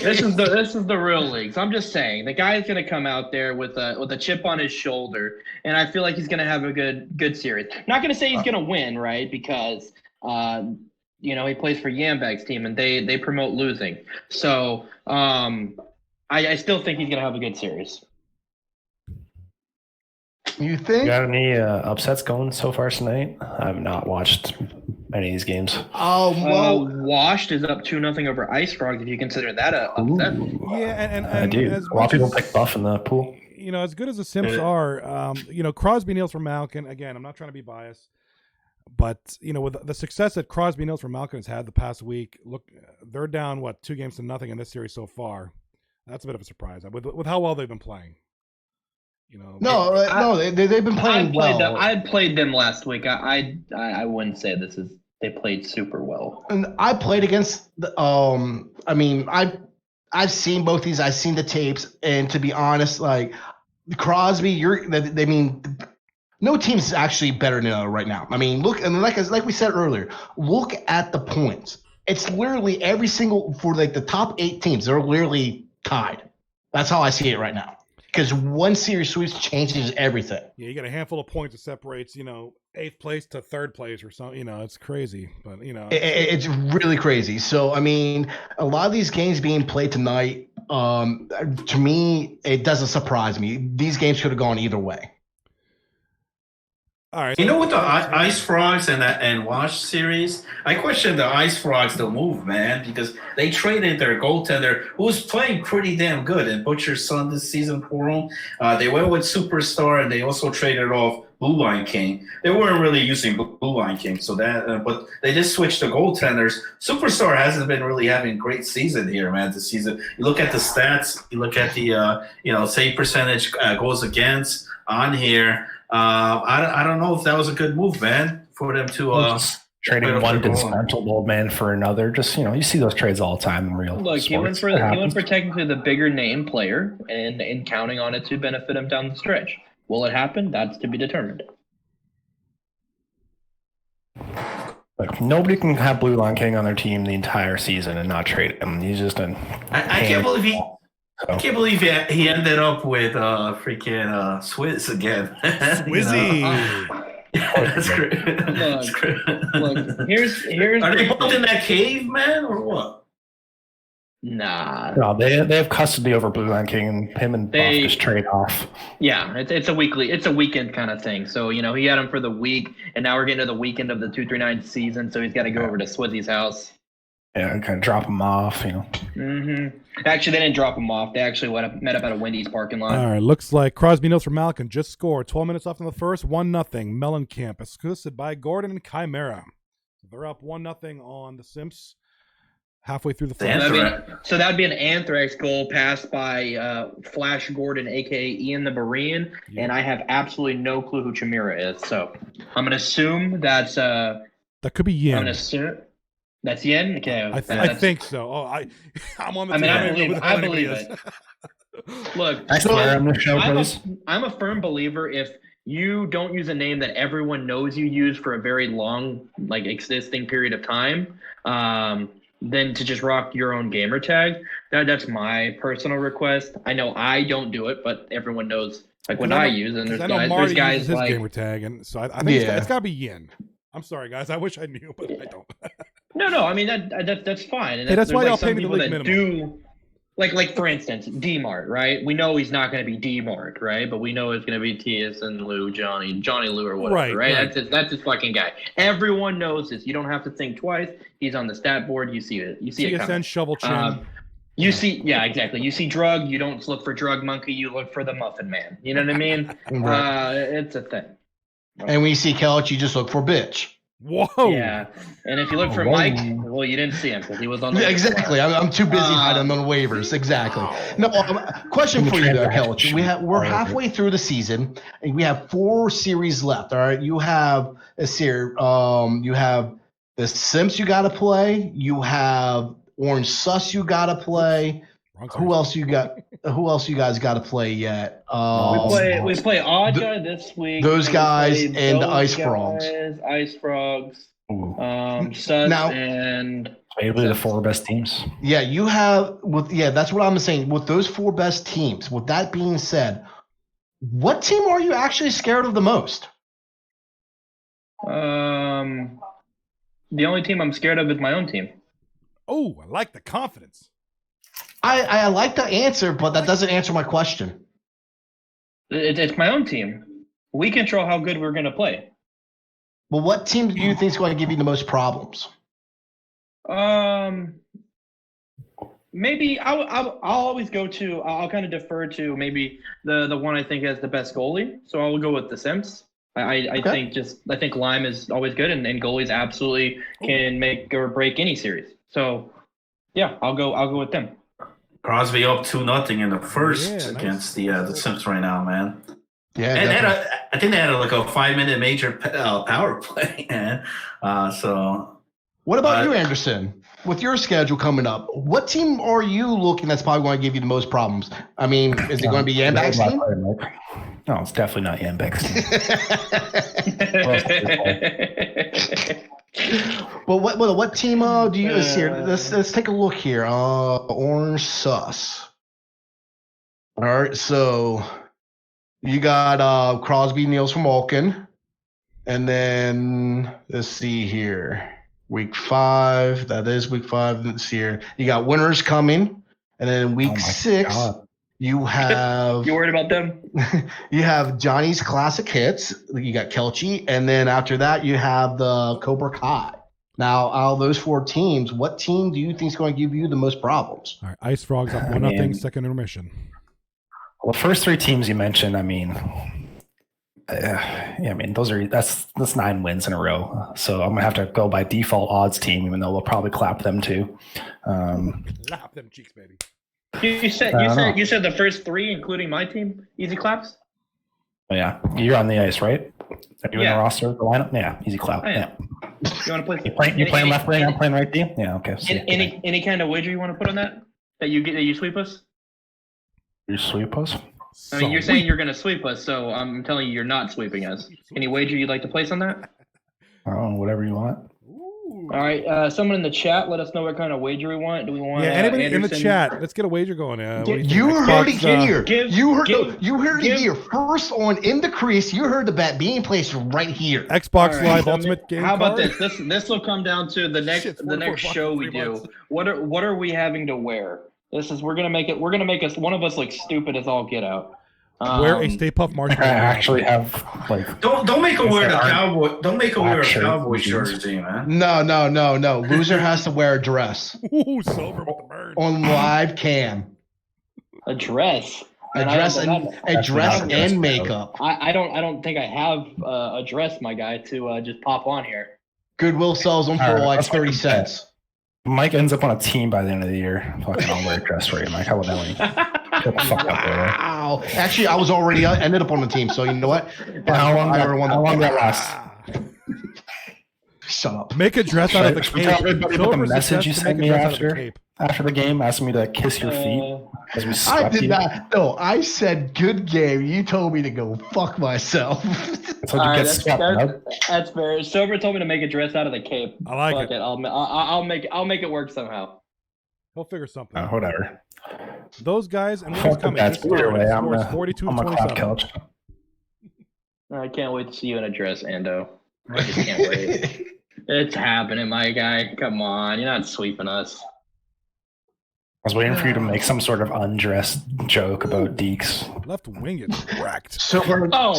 This is the real league. So I'm just saying the guy's gonna come out there with a chip on his shoulder, and I feel like he's gonna have a good series. Not gonna say he's gonna win, right? Because he plays for Yambag's team, and they promote losing. So I still think he's gonna have a good series. You think? You got any upsets going so far tonight? I've not watched any of these games. Oh, well. Washed is up 2-0 over Ice Frogs, if you consider that a upset. Yeah, and I do. as A lot of much people as- pick Buff in the pool. As good as the Simps are, Crosby Niels for Malkin. Again, I'm not trying to be biased, but with the success that Crosby Niels for Malkin has had the past week, look, they're down 2-0 in this series so far. That's a bit of a surprise with how well they've been playing. They've been playing well. I played them last week. I wouldn't say they played super well. And I played against the. I've seen both these. I've seen the tapes, and to be honest, like Crosby, no team's actually better than another right now. I mean, look, and like we said earlier, look at the points. It's literally every single for the top 8 teams. They're literally tied. That's how I see it right now. Because one series sweep changes everything. Yeah, you got a handful of points that separates, 8th place to 3rd place or something. It's crazy, but it's really crazy. So I mean, a lot of these games being played tonight, to me, it doesn't surprise me. These games could have gone either way. All right. You know what, the Ice Frogs and Wash series? I question the Ice Frogs the move, man, because they traded their goaltender who was playing pretty damn good and Butcher's son this season for them. They went with Superstar and they also traded off Blue Line King. They weren't really using Blue Line King, so that but they just switched the goaltenders. Superstar hasn't been really having a great season here, man. This season, you look at the stats, you look at the save percentage, goals against on here. I don't know if that was a good move, man, for them to trading one dismantled man for another. Just you see those trades all the time in real. Look, he went for technically the bigger name player and counting on it to benefit him down the stretch. Will it happen? That's to be determined. Like, nobody can have Blue Line King on their team the entire season and not trade him. He's just an. I can't believe he. I can't believe he ended up with freaking Swizz again. Swizzy. That's great. That's great. Look, here's Are they both in that cave, man, or what? Nah. No, they have custody over Blue Line King, and him and Buff just trade off. Yeah, it's a weekend kind of thing. So he had him for the week, and now we're getting to the weekend of the 239 season. So he's got to go over to Swizzy's house. Yeah, kind of drop him off, Actually, they didn't drop him off. They actually met up at a Wendy's parking lot. All right, looks like Crosby Nils for Malkin just scored. 12 minutes left in the first, 1-0. Mellencamp, assisted by Gordon and Chimera. They're up 1-0 on the Simps. Halfway through the first. So that'd be an Anthrax goal passed by Flash Gordon, aka Ian the Berean, and I have absolutely no clue who Chimera is. So I'm gonna assume that's that could be Yin. I'm gonna assume that's Yin. Okay, I think so. Oh, I'm on the. I believe it. Look, I'm a firm believer if you don't use a name that everyone knows you use for a very long, like, existing period of time, then to just rock your own gamer tag. That's my personal request. I know I don't do it, but everyone knows like what I use, and there's guys uses like his gamer tag, and so I think it's got to be Yin. I'm sorry, guys. I wish I knew, but I don't. No. I mean that's fine. And that's why y'all some pay me the people league that minimum. do. Like for instance, D-Mart, right? We know he's not going to be D-Mart, right? But we know it's going to be T.S. and Lou, Johnny Lou or whatever, right? That's his fucking guy. Everyone knows this. You don't have to think twice. He's on the stat board. You see it. You see it coming. TSN shovel chin. You see, yeah, exactly. You see drug. You don't look for drug monkey. You look for the muffin man. You know what I mean? It's a thing. And when you see Kelch, you just look for bitch. Whoa. Yeah, and if you look for Mike, well, you didn't see him because he was on the exactly. I'm too busy hiding on waivers. Exactly. No, question for you there, Kelch. We're halfway through the season, and we have 4 series left. All right, you have you have the Simps you got to play. You have Orange Sus you got to play. Who else you got? Who else you guys got to play yet? We play Odd Guy this week. Those guys and the Ice Frogs. Ice Frogs. Sus now, and maybe the 4 best teams. Yeah, you have that's what I'm saying. With those 4 best teams. With that being said, what team are you actually scared of the most? The only team I'm scared of is my own team. Oh, I like the confidence. I like the answer, but that doesn't answer my question. It's my own team. We control how good we're going to play. Well, what team do you think is going to give you the most problems? Maybe I'll always go to. I'll kind of defer to maybe the one I think has the best goalie. So I'll go with the Simps. I think Lime is always good, and goalies absolutely can make or break any series. So yeah, I'll go with them. Crosby up 2-0 in the first against the Simps right now, man. Yeah, and I think they had like a 5-minute major power play, man. So, what about you, Anderson? With your schedule coming up, what team are you looking that's probably going to give you the most problems? I mean, is it going to be Yambak's team? No, it's definitely not Yambak's team. Well, what team do you here? Let's take a look here. Orange Sus. All right, so you got Crosby, Niels from Malkin, and then let's see here. Week 5. That is week 5 this year. You got winners coming, and then week 6. God. You have. You worried about them? You have Johnny's classic hits. You got Kelchi, and then after that, you have the Cobra Kai. Now, out of those 4 teams, what team do you think is going to give you the most problems? All right, Ice Frogs up 1-0, second intermission. Well, the first 3 teams you mentioned, I mean, that's 9 wins in a row. So I'm gonna have to go by default odds team, even though we'll probably clap them too. Clap them cheeks, baby. You said the first 3, including my team, easy claps. Yeah, you're on the ice, right? Are you in the roster, the lineup? Yeah, easy clap. Yeah. You want to play? You playing left brain? I'm playing right D. Yeah, okay. Any kind of wager you want to put on that you sweep us? You sweep us? I mean, you're saying you're going to sweep us, so I'm telling you you're not sweeping us. Any wager you'd like to place on that? Oh, whatever you want. All right, someone in the chat, let us know what kind of wager we want. Do we want? Anybody in the Anderson? chat? Let's get a wager going. What do You think? heard it Xbox, here. You heard it give- here. First on In the Crease, you heard the bet being placed right here. Xbox All right, Live so Ultimate Game. How about card? this? This will come down to the next Shit, the next 44 show we fucking 3 do. months. What are we having to wear? We're gonna make us one of us like stupid as all get out. Wear a Stay Puft I Marshmallow. actually have like. Don't make her wear the Aren't cowboy. Don't make her wear a shirt cowboy and jeans. jersey, man. No. Loser has to wear a dress Ooh, sober with the burn. on live cam. A dress. A dress not and makeup. I don't think I have a dress, my guy, to just pop on here. Goodwill sells them for All right, like let's 30 make a cents. Mike ends up on a team by the end of the year. Fucking, I'll wear a dress for you, Mike. How about that one? Shut the fuck up, brother. Wow. Actually, I was already ended up on the team, so you know what? How long that that last? Shut up. Make a dress out of the Should we cape. tell everybody about the Sober message you suggests to sent make a me dress out of the after? cape. After the game, asking me to kiss your feet as we I swept did you. not. No, I said good game. You told me to go fuck myself. That's what you get swept, bud. That's fair. Sober told me to make a dress out of the cape. I like Fuck it. I'll make it work somehow. He'll figure something. Whatever. Those guys and what's Fuck the coming. bets. This Either way, I'm scores a 42 to cloud 27. couch. I can't wait to see you in a dress, Ando. I just can't wait. It's happening, my guy. Come on, you're not sweeping us. I was waiting for you to make some sort of undressed joke about Deeks. Left wing is wrecked. Sober. Oh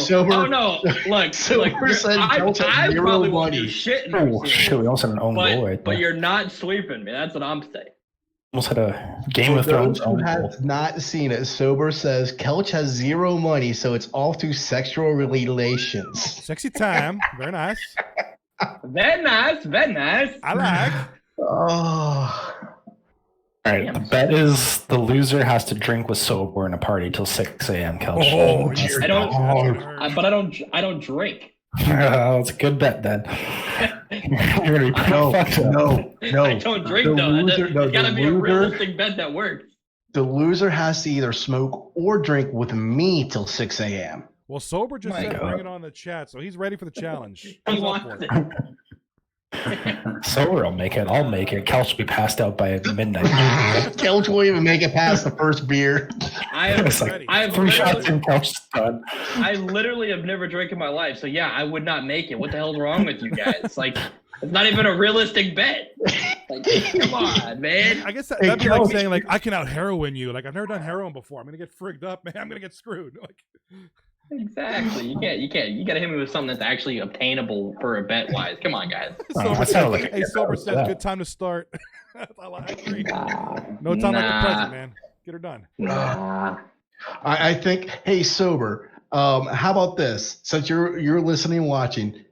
no! Look, Sober said I Jones had probably zero won't money. do shit in Oh the shit! We almost had an own goal right but there. you're not sweeping me. That's what I'm saying. Almost had a Game For of Thrones those who own goal. have not seen it, Sober says Kelch has zero money, so it's all through sexual relations. Sexy time. Very nice. Very nice, very nice. I like. Oh. All right, the bet is the loser has to drink with sober in a party till 6 a.m. Couch. Oh, That's you're I don't- not- But I don't drink. It's a good bet then. You're gonna be pretty fucked up. No. I don't drink The though. loser- There's no, gotta the be a loser- realistic bet that works. The loser has to either smoke or drink with me till 6 a.m. Well, Sober just My said God. bring it on the chat, so he's ready for the challenge. He He's up wants for it. it. Sober will make it. I'll make it. Couch will be passed out by midnight. Kelch won't even make it past the first beer. It's like ready. I've 3 shots literally, in Couch is done. I literally have never drank in my life, so yeah, I would not make it. What the hell's wrong with you guys? Like, it's not even a realistic bet. Like, come on, man. I guess Hey, that'd be like Coach. saying, like, I can out heroin you. Like, I've never done heroin before. I'm gonna get frigged up, man. I'm gonna get screwed. Like, Exactly. You can't. You gotta hit me with something that's actually obtainable for a bet wise. Come on, guys. Oh, Sober that says, sounded like a hey, good Sober bet. says, Yeah. good time to start. I agree. Nah, No time like the nah, present, man. Get her done. Nah. I think, hey, Sober, how about this? Since you're listening and watching,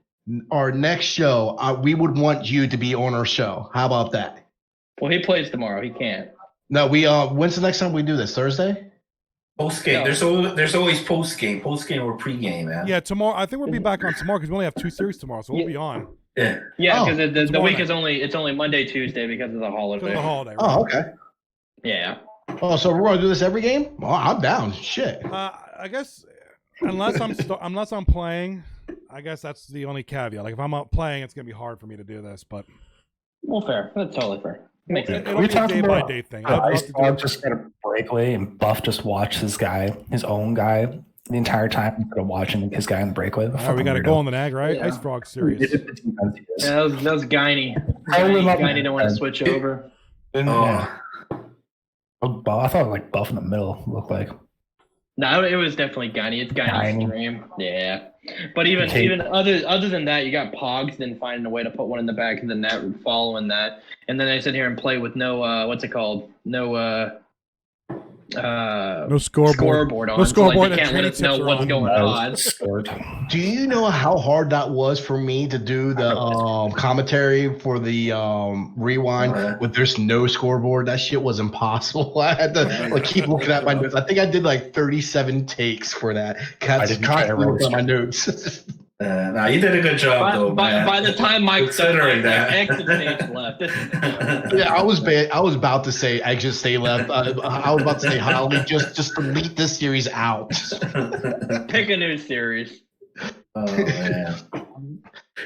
our next show, we would want you to be on our show. How about that? Well, he plays tomorrow. He can't. No, when's the next time we do this? Thursday? Post game. No. There's always post game or pre game, man. Yeah, tomorrow. I think we'll be back on tomorrow because we only have 2 series tomorrow, so we'll be on. Yeah. Yeah, Oh, because the tomorrow week night. is only Monday, Tuesday because of the Because holiday. of the holiday. Right? Oh, okay. Yeah. Oh, so we're gonna do this every game? Oh, I'm down. Shit. I guess unless I'm playing, I guess that's the only caveat. Like if I'm out playing, it's gonna be hard for me to do this, but Well, fair. That's totally fair. Makes sense. it'll We be a talked day by about day thing. I I'd love to do it. just got a breakaway and Buff just watched his own guy, the entire time instead of watching his guy in the breakaway. All right, we got to go on the nag, right? Yeah. Ice Frog series. Yeah, that was Guiney. I live up Guiney don't want to there. switch over. Yeah. Oh, I thought like Buff in the middle looked like. No, it was definitely Guiney. It's Guiney's Guiney. stream. Yeah. But even Okay. even other than that, you got Pogs then finding a way to put one in the back of the net following that. And then they sit here and play with no what's it called? No No scoreboard. scoreboard on. No so, like, scoreboard they and can't let us know training what's tips are going on. Scored. Do you know how hard that was for me to do the commentary for the rewind with there's no scoreboard? That shit was impossible. I had to like keep looking at my notes. I think I did like 37 takes for that. I didn't try to Constantly looking roast at my notes. Nah, you did a good job though, man. By the time Mike said Considering that. exit stage left. Yeah, I was bad. I was about to say exit stay left. I was about to say Holly, just delete this series out. Pick a new series. Oh man.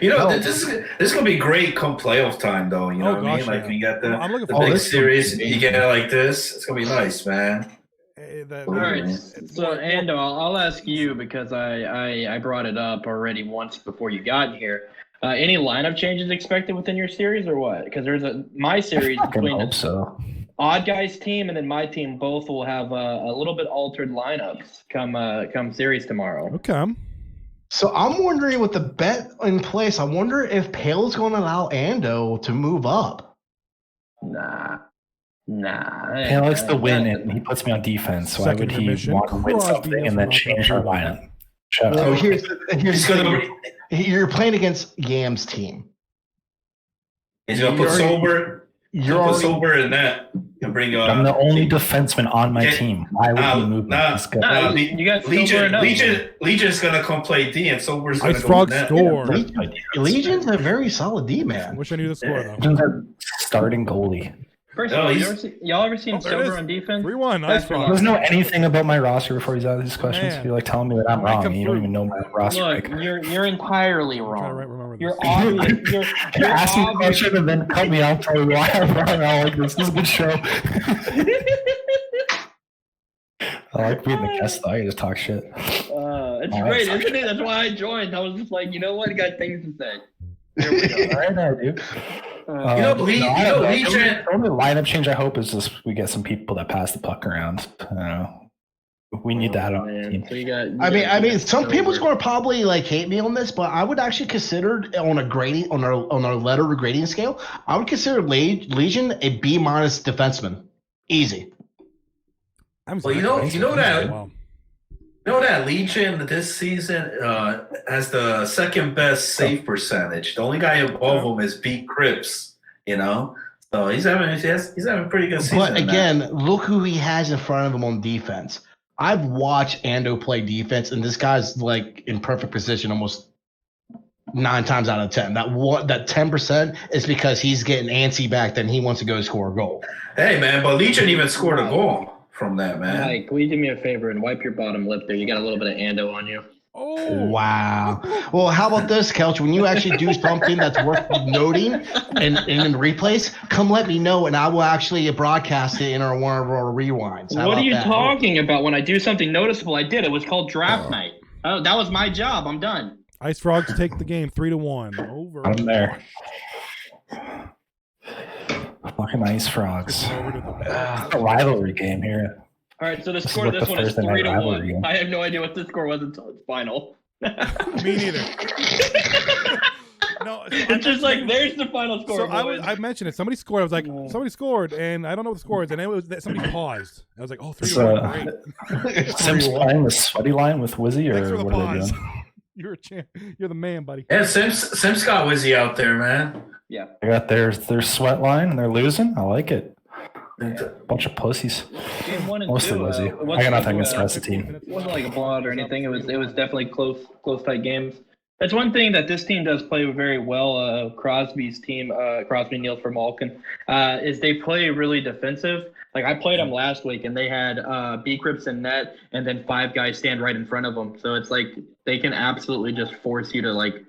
This is gonna be great come playoff time, though. You know what I mean? Like we got I'm looking the forward big to series. You get it like this. It's gonna be nice, man. All right, so Ando, I'll ask you because I brought it up already once before you got here. Any lineup changes expected within your series or what? Because there's my series between so. Odd Guys team and then my team both will have a little bit altered lineups come series tomorrow. Okay. So I'm wondering with the bet in place, I wonder if Pale's going to allow Ando to move up. Nah. Pale likes to win, and he puts me on defense. So why would he want to win something and then change our lineup? Shut So up. you're playing against Yam's team. He's gonna put Sober. You're put Sober in that and bring. I'm the only defenseman on my team. Why would he move? You got Legion's gonna come play D, and Sober's gonna Ice Frog go score. Legion's a very solid D man. Wish I knew the score though. Legion's our starting goalie. First of all, y'all ever seen Sober on defense? 3-1, Ice Frog. He doesn't know anything about my roster before he's out of these questions. You're like telling me that I'm wrong. You don't even know my roster. Look, you're entirely wrong. You're obvious. You're asking a question and then cut me out for why I'm wrong. This is a good show. I like being the guest though. I just talk shit. It's great, isn't it? That's why I joined. I was just like, you know what? I got things to say. Here we go. All right, now, dude. Legion. The only lineup change I hope is just we get some people that pass the puck around. We need that on the team. So I mean, some people's going to probably like hate me on this, but I would actually consider on a grading on our letter grading scale, I would consider Legion a B- defenseman. Easy. Well, you know that Legion this season has the second best save percentage. The only guy above him is Pete Cripps. You know, so he's having a pretty good season. But again, look who he has in front of him on defense. I've watched Ando play defense, and this guy's like in perfect position almost 9 times out of 10. That 10% is because he's getting antsy back, then he wants to go score a goal. Hey man, but Legion even scored a goal from that, man. Mike, will you do me a favor and wipe your bottom lip there? You got a little bit of Ando on you. Oh wow! Well, how about this, Kelch? When you actually do something that's worth noting and in replays, come let me know, and I will actually broadcast it in one of our rewinds. What are you talking about? When I do something noticeable, I did. It was called draft night. Oh, that was my job. I'm done. Ice Frogs take the game 3-1. Over. I'm there. Fucking Ice Frogs. It's a rivalry game here. All right, so the score of this one is 3-1. I have no idea what the score was until it's final. Me neither. No, it's just like there's the final score. So I mentioned it. Somebody scored. I was like, somebody scored, and I don't know what the score is. And it was that somebody paused. I was like, 3-1. Great. Sims playing the sweaty line with Wizzy, or what are they doing? You're a champ. You're the man, buddy. Yeah, Sims got Wizzy out there, man. Yeah. They got their sweat line, and they're losing. I like it. Bunch of pussies. Mostly Wizzy. I got nothing against the rest of the team. It wasn't like a blowout or anything. It was definitely close tight games. That's one thing that this team does play very well. Crosby's team, Crosby, Niels for Malkin, is they play really defensive. Like I played them last week, and they had B Crips in net, and then 5 guys stand right in front of them. So it's like they can absolutely just force you to like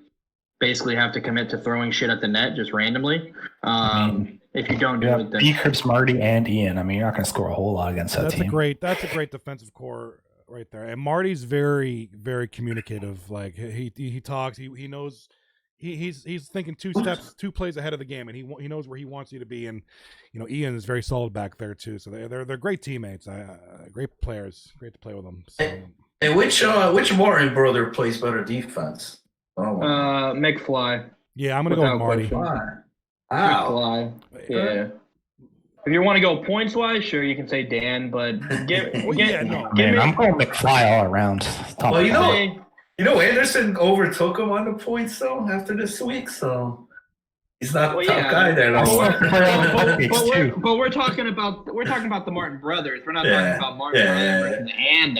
basically have to commit to throwing shit at the net just randomly. If you don't do it, then B Crips, Marty, and Ian. I mean, you're not going to score a whole lot against that team. That's a great defensive core right there. And Marty's very, very communicative. Like he talks. He knows. He's thinking 2 plays ahead of the game, and he knows where he wants you to be. And you know, Ian is very solid back there too. So they're great teammates. Great players. Great to play with them. So. And which Martin brother plays better defense? McFly. Yeah, I'm gonna go with Marty. Wow. Yeah. If you want to go points wise, sure you can say Dan, but I'm going McFly all around. Well, you know, Anderson overtook him on the points though after this week, so he's not the top guy there. But we're talking about the Martin brothers. We're not talking about Martin brothers and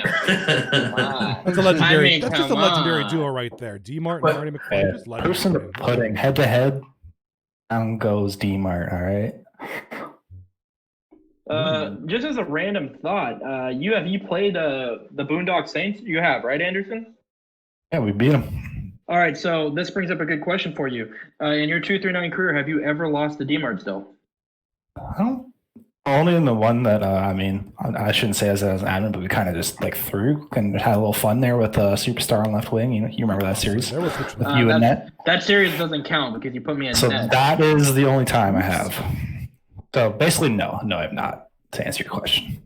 That's a legendary. That's just a legendary duo right there. D Martin, Marty McFly. Just person to putting head to head. Down goes D Mart. All right. Just as a random thought, you played the Boondock Saints? You have, right, Anderson? Yeah, we beat them. All right, so this brings up a good question for you. In your 239 career, have you ever lost the D-Mart still? I don't. Only in the one that I shouldn't say as an admin, but we kind of just like threw and had a little fun there with Superstar on left wing. You remember that series with you and net? That series doesn't count because you put me in So net. that is the only time I have. So basically, no, I've not. To answer your question.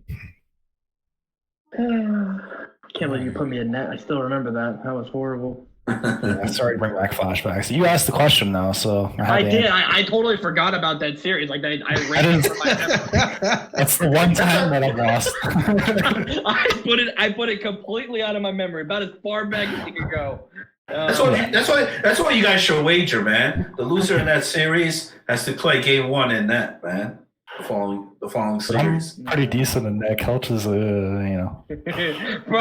Can't believe you put me in net. I still remember that. That was horrible. Yeah, sorry to bring back flashbacks. You asked the question though, so I did. I totally forgot about that series. Like I ran it from my memory. That's the one time that I lost. I put it completely out of my memory, about as far back as you could go. That's why you guys should wager, man. The loser in that series has to play game 1 in that, man. The following series. I'm pretty decent in that. Couch is, Bro,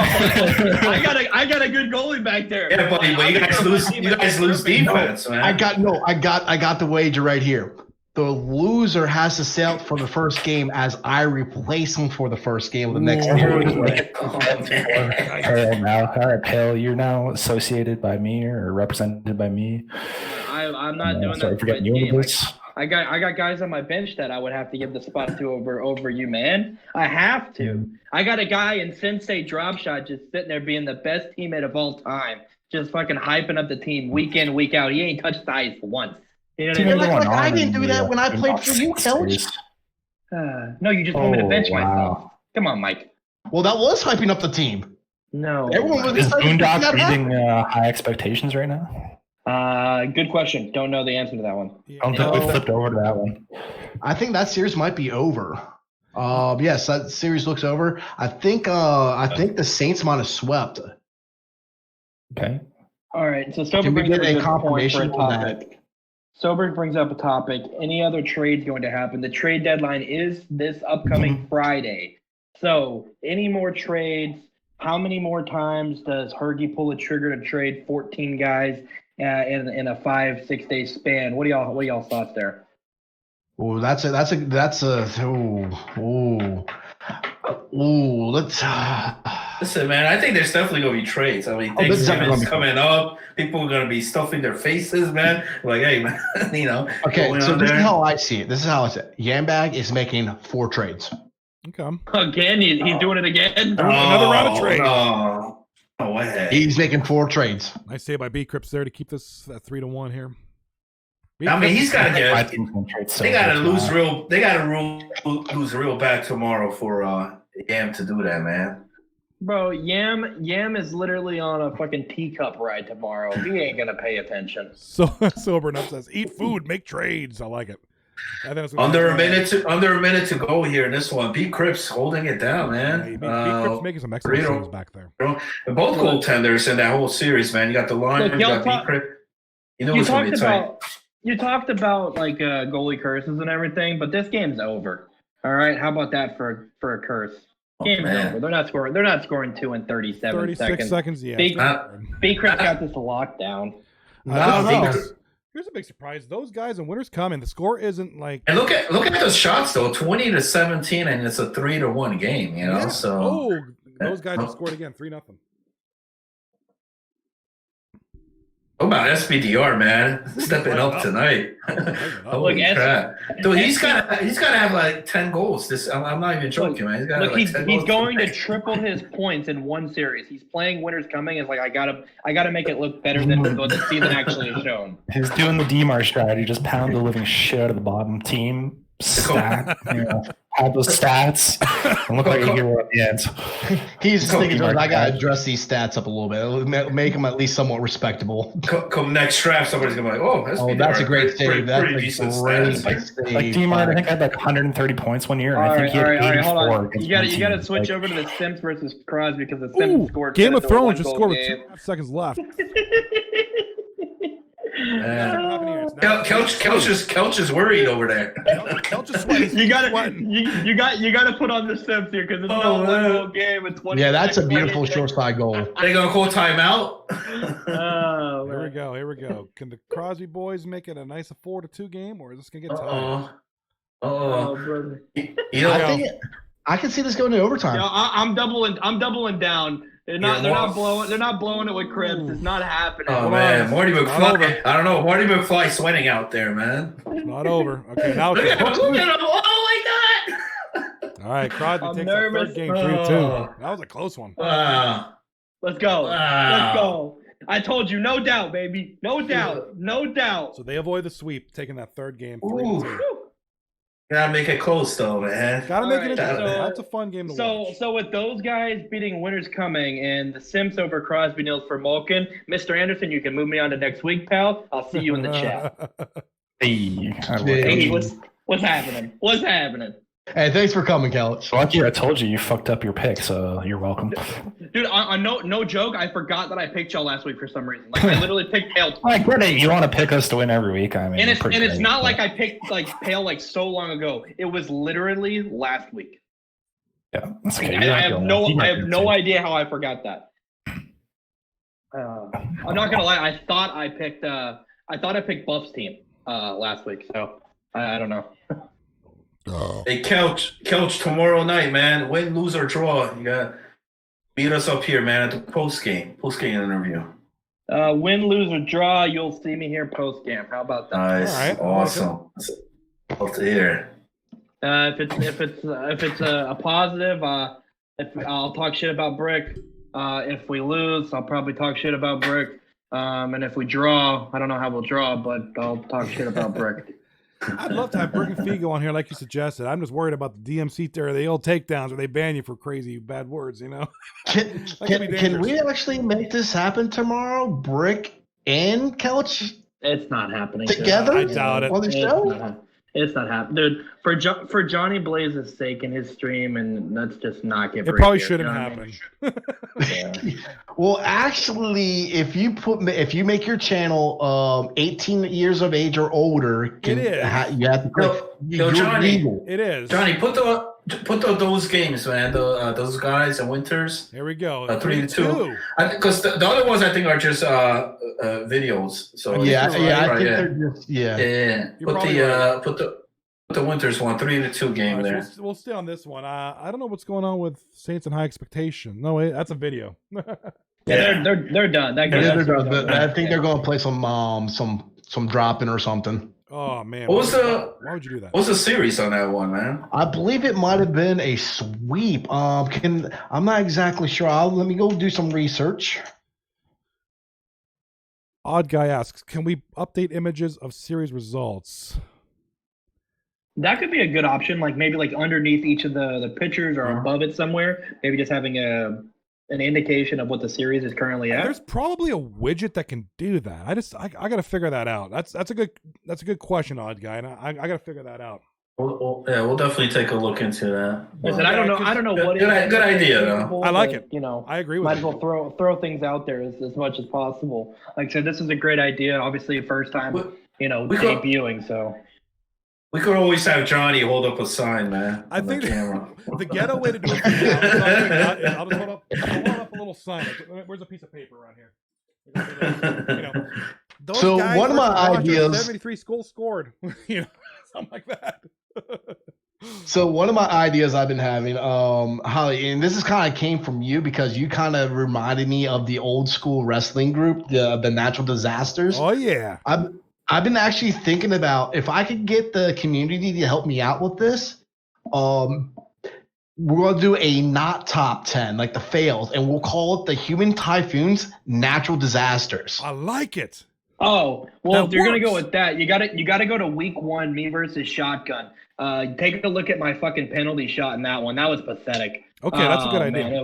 I got a good goalie back there. Yeah, buddy, but you guys lose defense, man. I got the wager right here. The loser has to sail for the first game as I replace him for the first game of the next game. All right, Pale, you're now associated by me or represented by me. I'm not doing sorry that. for getting you into this. I got guys on my bench that I would have to give the spot to over you, man. I have to. I got a guy in Sensei Drop Shot just sitting there being the best teammate of all time, just fucking hyping up the team week in, week out. He ain't touched the ice once. You know what I mean? I didn't do that when I played for you, Coach. No, you just want me to bench myself. Come on, Mike. Well, that was hyping up the team. No. Everyone was Is Boondock meeting high expectations right now? Good question. Don't know the answer to that one. I don't think we flipped over to that one. I think that series might be over. Yes, that series looks over. I think the Saints might have swept. Okay. All right. So Sober Can we brings get up a a good point for confirmation a on topic. Sober brings up a topic. Any other trades going to happen? The trade deadline is this upcoming Friday. So any more trades? How many more times does Hergy pull a trigger to trade 14 guys in a 5-6 day span? What are y'all thoughts there? Oh, let's. Listen, man, I think there's definitely gonna be trades. I mean, Thanksgiving's coming up. People are gonna be stuffing their faces, man. Like, hey, man, Okay, so this is how I see it. Yambag is making 4 trades. Okay. Again, he's doing it again. Another round of trades. No way. He's making 4 trades. I say by B Crips there to keep this at 3-1 here. I mean, he's got to get. They got to lose real. They got to lose real bad tomorrow for Yam to do that, man. Bro, Yam is literally on a fucking teacup ride tomorrow. He ain't gonna pay attention. So Sober Enough says, "Eat food, make trades." I like it. I think that's under a minute to go here in this one. Pete Cripps holding it down, man. Pete Cripps making some excellent saves back there. Both goaltenders in that whole series, man. You got the line, you got Pete Cripps. You know it's gonna be tight. You talked about like goalie curses and everything, but this game's over. All right, how about that for a curse? Game's over. They're not scoring 2 in 37 36 seconds. Yeah. B Chris got this lockdown. Here's a big surprise. Those guys in Winners come and the score isn't like. And look at those shots though, 20-17, and it's a 3-1 game. You know, yeah. so those guys have scored again, 3-0. What about SBDR, man? Stepping up tonight. Holy crap. Dude, he's gotta have like 10 goals. I'm not even joking, man. He's going to triple his points in one series. He's playing Winners Coming. It's like I gotta make it look better than what the season actually has shown. He's doing the DMAR strategy, just pound the living shit out of the bottom team. Have those stats and look like a hero at the end. He's thinking, I gotta address these stats up a little bit, make them at least somewhat respectable. Come next draft, somebody's gonna be like, that's a great save. That's a great save. Like DMAR, I think I had like 130 points one year. And I think he had 84. Hold on. You gotta switch over to the Sims versus Crosby because the Sims scored. Game of Thrones just scored with 2.5 seconds left. Couch is worried over there. Couch is sweating. You gotta put on the Sims here because it's not one whole game with 20. Yeah, that's a beautiful short side goal. They gonna call timeout. Here we go. Can the Crosby boys make it a nice 4-2 game, or is this gonna get tight? Brother. I can see this going to overtime. I'm doubling down. They're not blowing it with Cribs. It's not happening. Oh man, Marty McFly. I don't know. Marty McFly sweating out there, man. It's not over. Okay, now Look it's at him! over. Look at him! Oh my God! All right, Crosby I'm takes nervous. the third game 3-2. That was a close one. Wow. Let's go. Wow. Let's go. I told you, no doubt, baby. No doubt. No doubt. So they avoid the sweep, taking that third game 3-2. Gotta make it close though, man. Gotta make it Alright, interesting. so- That's a fun game to watch. So with those guys beating Winners Coming and the Simps over Crosby, Nils for Malkin, Mr. Anderson, you can move me on to next week, pal. I'll see you in the chat. Hey, Hey, what's happening? What's happening? Hey, thanks for coming, Couch. Lucky I told you fucked up your pick, so you're welcome. Dude, on no joke, I forgot that I picked y'all last week for some reason. Like I literally picked Pale twice. Like, Brittany, you want to pick us to win every week? I mean, And it's pretty not great, like I picked like Pale like so long ago. It was literally last week. yeah, that's okay. I have no idea how I forgot that. I'm not gonna lie. I thought I picked Buff's team last week. So I don't know. Hey, Couch, tomorrow night, man. Win, lose, or draw. You got beat us up here, man, at the post game interview. Win, lose, or draw. You'll see me here post game. How about that? Nice, All right. awesome. Love to hear. If it's a positive, if I'll talk shit about Brick. If we lose, I'll probably talk shit about Brick. And if we draw, I don't know how we'll draw, but I'll talk shit about Brick. I'd love to have Brick and Figo on here like you suggested. I'm just worried about the DMC or the old takedowns where they ban you for crazy bad words, you know? Can we actually make this happen tomorrow? Brick and Couch It's not happening. together? I doubt it. On the show? It's not happening, dude. For Johnny Blaze's sake and his stream, and let's just not get. It probably shouldn't happen. Well, actually, if you make your channel 18 years of age or older, It is. You have to click. Yo, you're Johnny. legal. It is. Johnny, put those games, man. Those guys and Winters. Here we go. 3-2. Because the other ones I think are just videos. So Yeah, it's I right, think yeah. they're just Yeah. You're Put probably the Winters one 3-2 game All right, there. so we'll stay on this one. I don't know what's going on with Saints and High Expectation. No, wait, that's a video. Yeah, they're done. That Yeah, game's they're done. done. I think they're going to play some dropping or something. Oh man, What was why would you do that? What's the series on that one, man? I believe it might have been a sweep. I'm not exactly sure. Let me go do some research. Odd Guy asks, can we update images of series results? That could be a good option. Like maybe like underneath each of the pictures or above it somewhere. Maybe just having an indication of what the series is currently at. There's probably a widget that can do that. I got to figure that out. That's a good question, Odd Guy, and I got to figure that out. We'll definitely take a look into that. Listen, I don't know what Good idea, though. I like but, it. You know, I agree with might as you. well throw things out there as much as possible. Like I said, this is a great idea. Obviously, first time, We could- debuting. So We could always have Johnny hold up a sign, man. I on the think camera. the ghetto way to do it. I'll just hold up a little sign. Where's a piece of paper around here? You know, those So guys one of my versus Roger, ideas- 73 goals scored. You know, something like that. So one of my ideas I've been having, Holly, and this is kind of came from you because you kind of reminded me of the old school wrestling group, the Natural Disasters. Oh yeah. I've been actually thinking about if I could get the community to help me out with this. We're gonna do a not top 10, like the fails, and we'll call it the Human Typhoons Natural Disasters. I like it. Oh, well, That if you're gonna go works. with that, you gotta go to week 1, me versus Shotgun. Take a look at my fucking penalty shot in that one. That was pathetic. Okay, that's a good idea. Man,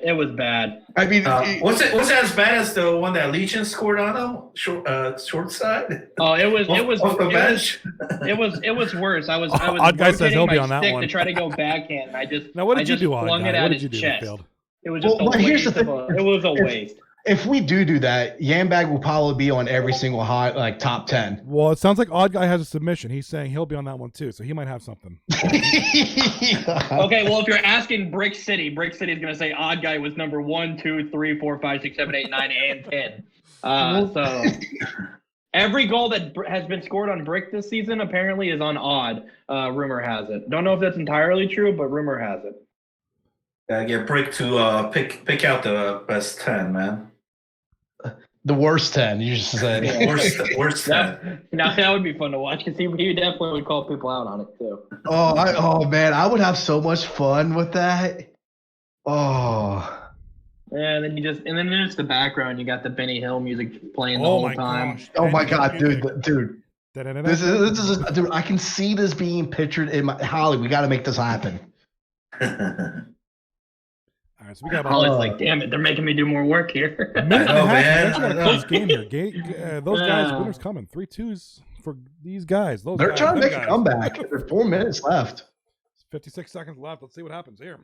it was bad. I mean, was it as bad as the one that Legion scored on him? Short side? Oh, it was Off the bench? it was worse. I was Odd Guy says rotating he'll be my on that stick one. to try to go backhand. I just Now, what I did you just do, Odd flung Guy? it at What did his you do, chest. Field? It was just Well, here's the it was a waste. if we do that, Yambag will probably be on every single top 10. Well, it sounds like Odd Guy has a submission. He's saying he'll be on that one too, so he might have something. Okay, well, if you're asking Brick City's going to say Odd Guy was number 1, 2, 3, 4, 5, 6, 7, 8, 9, and 10. So every goal that has been scored on Brick this season apparently is on Odd. Rumor has it. Don't know if that's entirely true, but rumor has it. Gotta get Brick to pick out the best 10, man. The worst 10, you just say. Yeah, worst 10. Now that would be fun to watch because he definitely would call people out on it too. Oh man, I would have so much fun with that. Oh. Yeah, and then there's the background. You got the Benny Hill music playing the whole time. Gosh. Oh my god, dude. This is Da-da-da-da. dude, I can see this being pictured in my Holly, we gotta make this happen. All right, so we got about Holly's like, damn it, they're making me do more work here. a minute and a half. man. That's got a close game here. Those guys, winners coming. 3-2s for these guys. They're trying to make a comeback. There's 4 minutes left. 56 seconds left. Let's see what happens here.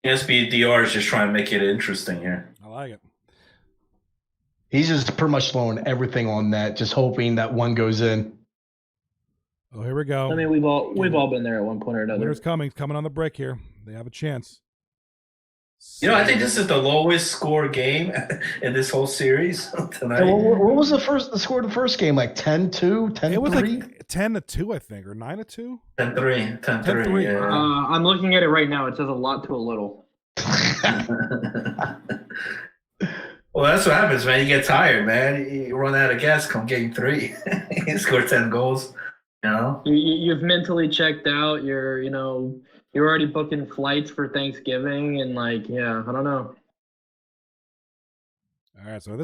SBDR is just trying to make it interesting here. I like it. He's just pretty much throwing everything on net, just hoping that one goes in. Oh, here we go. I mean, we've all been there at one point or another. Winner's coming on the break here. They have a chance. You know, I think this is the lowest score game in this whole series tonight. What was the score of the first game? Like 10-2, 10-3? It was like 10-2, I think, or 9-2. 10-3. 10-3. Yeah. I'm looking at it right now. It says a lot to a little. Well, that's what happens, man. You get tired, man. You run out of gas come game 3. You score 10 goals, you know? You've mentally checked out. You're already booking flights for Thanksgiving, and I don't know. All right, so we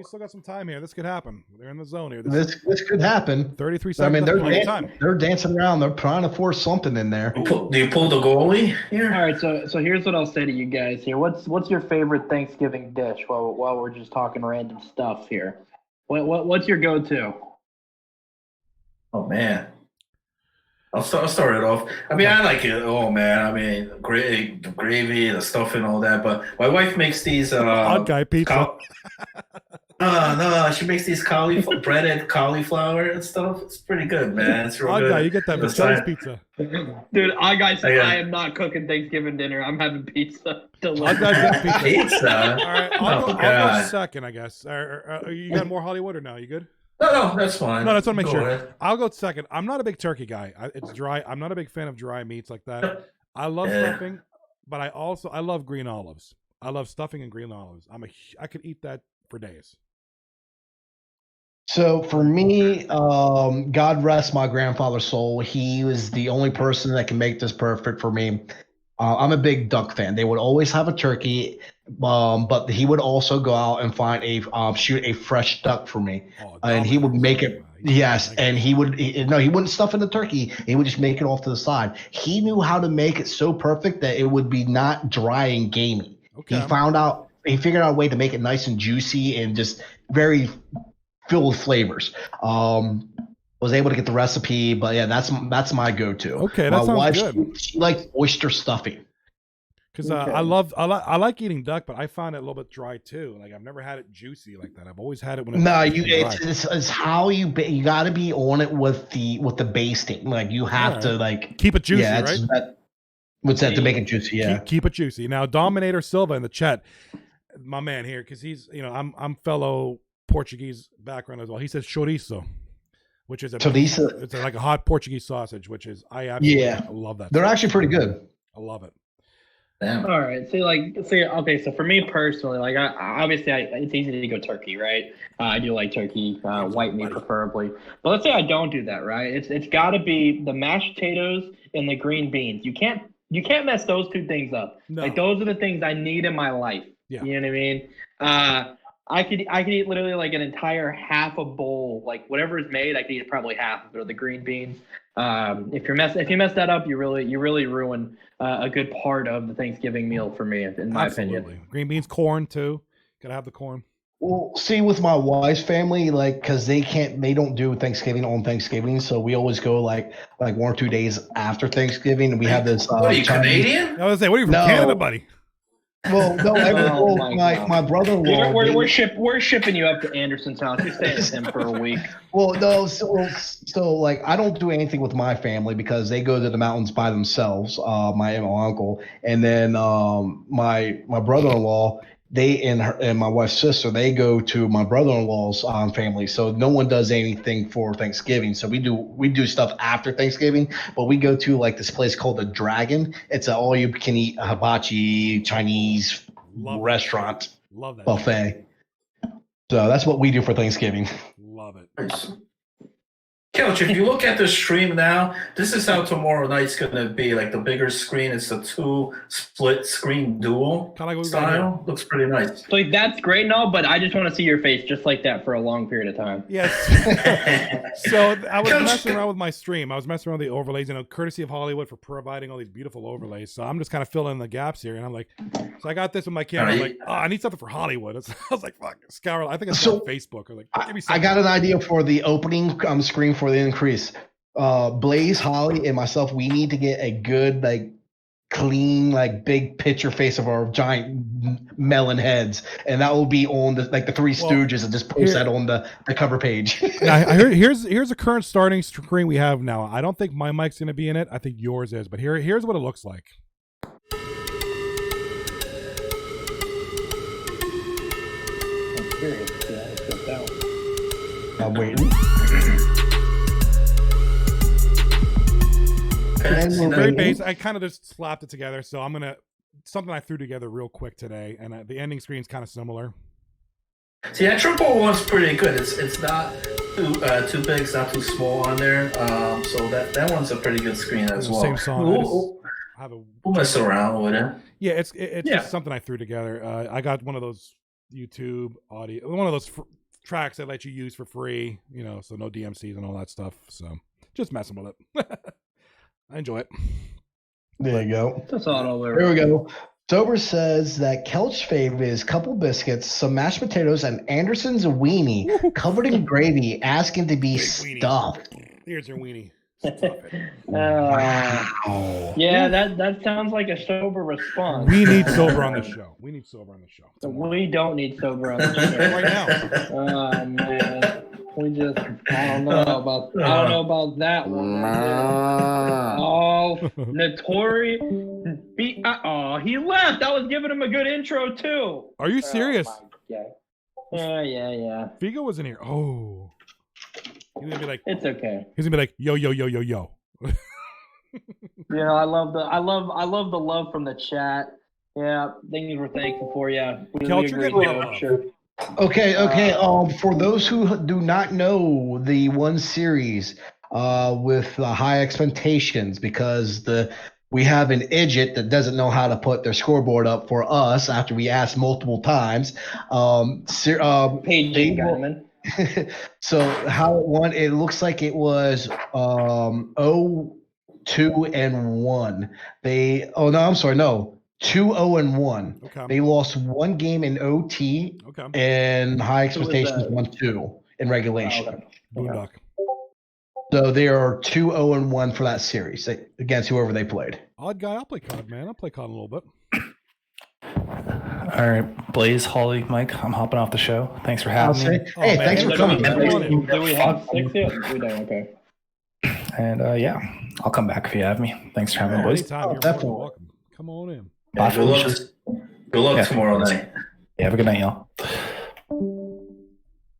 still got some time here. This could happen. They're in the zone here. This could happen. 33 I seconds. mean, they're dancing around. They're trying to force something in there. Do you pull the goalie here? All right, so here's what I'll say to you guys here. What's your favorite Thanksgiving dish? While we're just talking random stuff here, what's your go-to? Oh man, I'll start it off. I mean, I like it. Oh man, I mean, the gravy, the stuffing, all that. But my wife makes these odd guy pizza. No, she makes these breaded cauliflower and stuff. It's pretty good, man. It's real Odd good. guy, you get that Michelle's pizza. Dude, odd guy said, I am not cooking Thanksgiving dinner. I'm having pizza. Odd guy's got pizza. Pizza. All right, I'll go second, I guess. You got more Hollywood or no? You good? No, that's fine. No, I just want to make Go sure. ahead. I'll go second. I'm not a big turkey guy. It's dry. I'm not a big fan of dry meats like that. I love stuffing, but I love green olives. I love stuffing and green olives. I could eat that for days. So for me, God rest my grandfather's soul. He was the only person that can make this perfect for me. I'm a big duck fan. They would always have a turkey, but he would also go out and find shoot a fresh duck for me, and he would make it. Yes, and he wouldn't stuff in the turkey. He would just make it off to the side. He knew how to make it so perfect that it would be not dry and gamey. Okay. He figured out a way to make it nice and juicy and just very filled with flavors. Was able to get the recipe, but yeah, that's my go-to. Okay, that sounds good. She likes oyster stuffing. Because I like eating duck, but I find it a little bit dry too. Like I've never had it juicy like that. I've always had it when it's how you got to be on it with the basting. Like you have to like keep it juicy, right? What's that to make it juicy? Yeah, keep it juicy. Now, Dominator Silva in the chat, my man here, because he's I'm fellow Portuguese background as well. He says chorizo, which is it's like a hot Portuguese sausage, which is I love that. They're actually pretty good. I love it. Damn. All right. So for me personally, it's easy to go turkey, right? I do like turkey, white meat preferably. But let's say I don't do that, right? It's got to be the mashed potatoes and the green beans. You can't mess those two things up. No. Like those are the things I need in my life. Yeah. You know what I mean? I could eat literally like an entire half a bowl, like whatever is made. I could eat probably half of it, the green beans. If you mess that up, you really ruin a good part of the Thanksgiving meal for me, in my opinion. Green beans, corn too. Gotta have the corn. Well, see, with my wife's family, like, because they don't do Thanksgiving on Thanksgiving, so we always go like 1 or 2 days after Thanksgiving, and we have this. What are you, Canadian? I was say, what are you from Canada, buddy? Well, no, my brother-in-law. We're shipping you up to Anderson's house. You're staying with him for a week. Well, no, so like I don't do anything with my family because they go to the mountains by themselves. My uncle, and then my brother-in-law, they and my wife's sister, they go to my brother-in-law's family. So no one does anything for Thanksgiving. So we do stuff after Thanksgiving, but we go to like this place called the Dragon. It's an all-you-can-eat hibachi Chinese restaurant buffet. So that's what we do for Thanksgiving. Love it. Nice. Couch, if you look at the stream now, this is how tomorrow night's going to be. Like the bigger screen, it's a 2 split screen dual style. Looks pretty nice. So that's great and all, but I just want to see your face just like that for a long period of time. Yes. So I was messing around with my stream. I was messing around with the overlays, courtesy of Hollywood for providing all these beautiful overlays. So I'm just kind of filling in the gaps here. And I'm like, so I got this with my camera. I'm like, I need something for Hollywood. I was like, fuck, scour. I think it's on Facebook. Or like, give me something. I got an idea for the opening screen for the increase. Blaze, Holly, and myself, we need to get a good, like, clean, like, big picture face of our giant melon heads, and that will be on the Three Stooges, and just post that on the cover page. Here's a current starting screen we have now. I don't think my mic's going to be in it. I think yours is, but here's what it looks like. I'm curious. I'm waiting. Very basic. I kind of just slapped it together, so I'm gonna something I threw together real quick today, and the ending screen is kind of similar. See, that triple one's pretty good. It's not too big, it's not too small on there. So that one's a pretty good screen as well. Same song. We'll mess around with it. Yeah, it's just something I threw together. I got one of those YouTube audio, one of those tracks that let you use for free, so no DMCs and all that stuff. So just messing with it. I enjoy it. There you go. That's all over. There we go. Sober says that Kelch's favorite is couple biscuits, some mashed potatoes, and Anderson's weenie covered in gravy, asking to be stuffed. Here's your weenie. Wow. Yeah, that sounds like a sober response. We need sober on the show. We don't need sober on the show right now. Oh man. I don't know about that one. Oh, Notori. He left. I was giving him a good intro too. Are you serious? Yeah. Figo was in here. Oh. He's gonna be like, it's okay. He's gonna be like, yo. I love the love from the chat. Yeah, things we're thankful for. Yeah, Kelch, you're getting love. Sure. Okay. For those who do not know the one series with high expectations, because we have an idiot that doesn't know how to put their scoreboard up for us after we asked multiple times. Paige Gutman. So how it won? It looks like it was 0-2-1. 2-0-1. Okay. They lost one game in OT, and high expectations 1-2 in regulation. Boondock. So they are 2-0-1 for that series against whoever they played. Odd guy, I'll play COD, man. I'll play COD a little bit. All right, Blaze, Holly, Mike, I'm hopping off the show. Thanks for having me. Hey, thanks for coming. Do we have 6 yet? We don't. Okay. And I'll come back if you have me. Thanks for having me, boys. You're definitely welcome. Come on in. Yeah, good luck tomorrow night. Yeah, have a good night, y'all.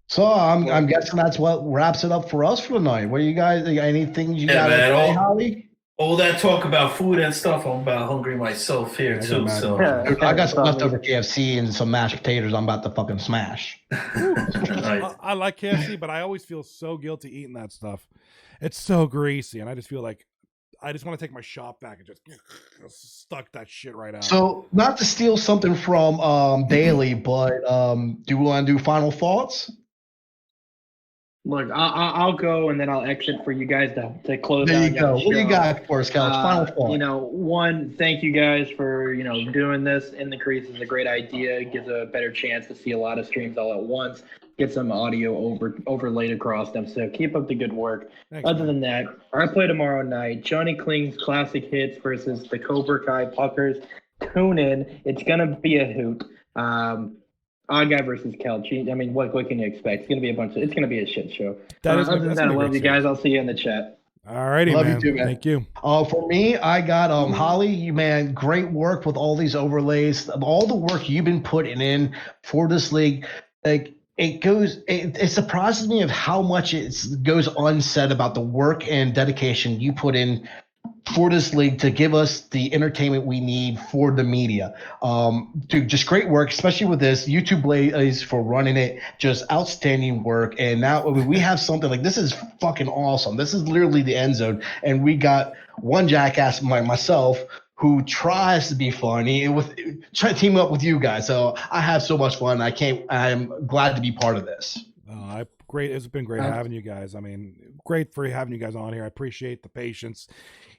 So I'm guessing that's what wraps it up for us for tonight. What do you guys? Anything you got to say, Holly? All that talk about food and stuff, I'm about hungry myself here too. So I got some leftover KFC and some mashed potatoes I'm about to fucking smash. I like KFC, but I always feel so guilty eating that stuff. It's so greasy, and I just feel like I just want to take my shop back and just stuck that shit right out. So not to steal something from Daily, but do you want to do final thoughts? Look, I'll go and then I'll exit for you guys to close. There out. you go. What do you got for us, Couch? Final thought. One, thank you guys for doing this. In the Crease is a great idea. It gives a better chance to see a lot of streams all at once. Get some audio overlaid across them. So keep up the good work. Thanks, Other than that, I play tomorrow night. Johnny Kling's classic hits versus the Cobra Kai Puckers. Tune in. It's gonna be a hoot. Odd Guy versus Kelch. What can you expect? It's gonna be a shit show. Other than that, I love you guys. I'll see you in the chat. All righty, Love man. you too, man. Thank you. For me, I got Holly. You man, great work with all these overlays. All the work you've been putting in for this league, like it surprises me of how much it goes unsaid about the work and dedication you put in for this league to give us the entertainment we need for the media. Dude, just great work, especially with this. YouTube Blaze for running it, just outstanding work. And now we have something like this is fucking awesome. This is literally the end zone. And we got one jackass, myself, who tries to be funny and try to team up with you guys. So I have so much fun. I'm glad to be part of this. Great. It's been great having you guys. I mean, great for having you guys on here. I appreciate the patience.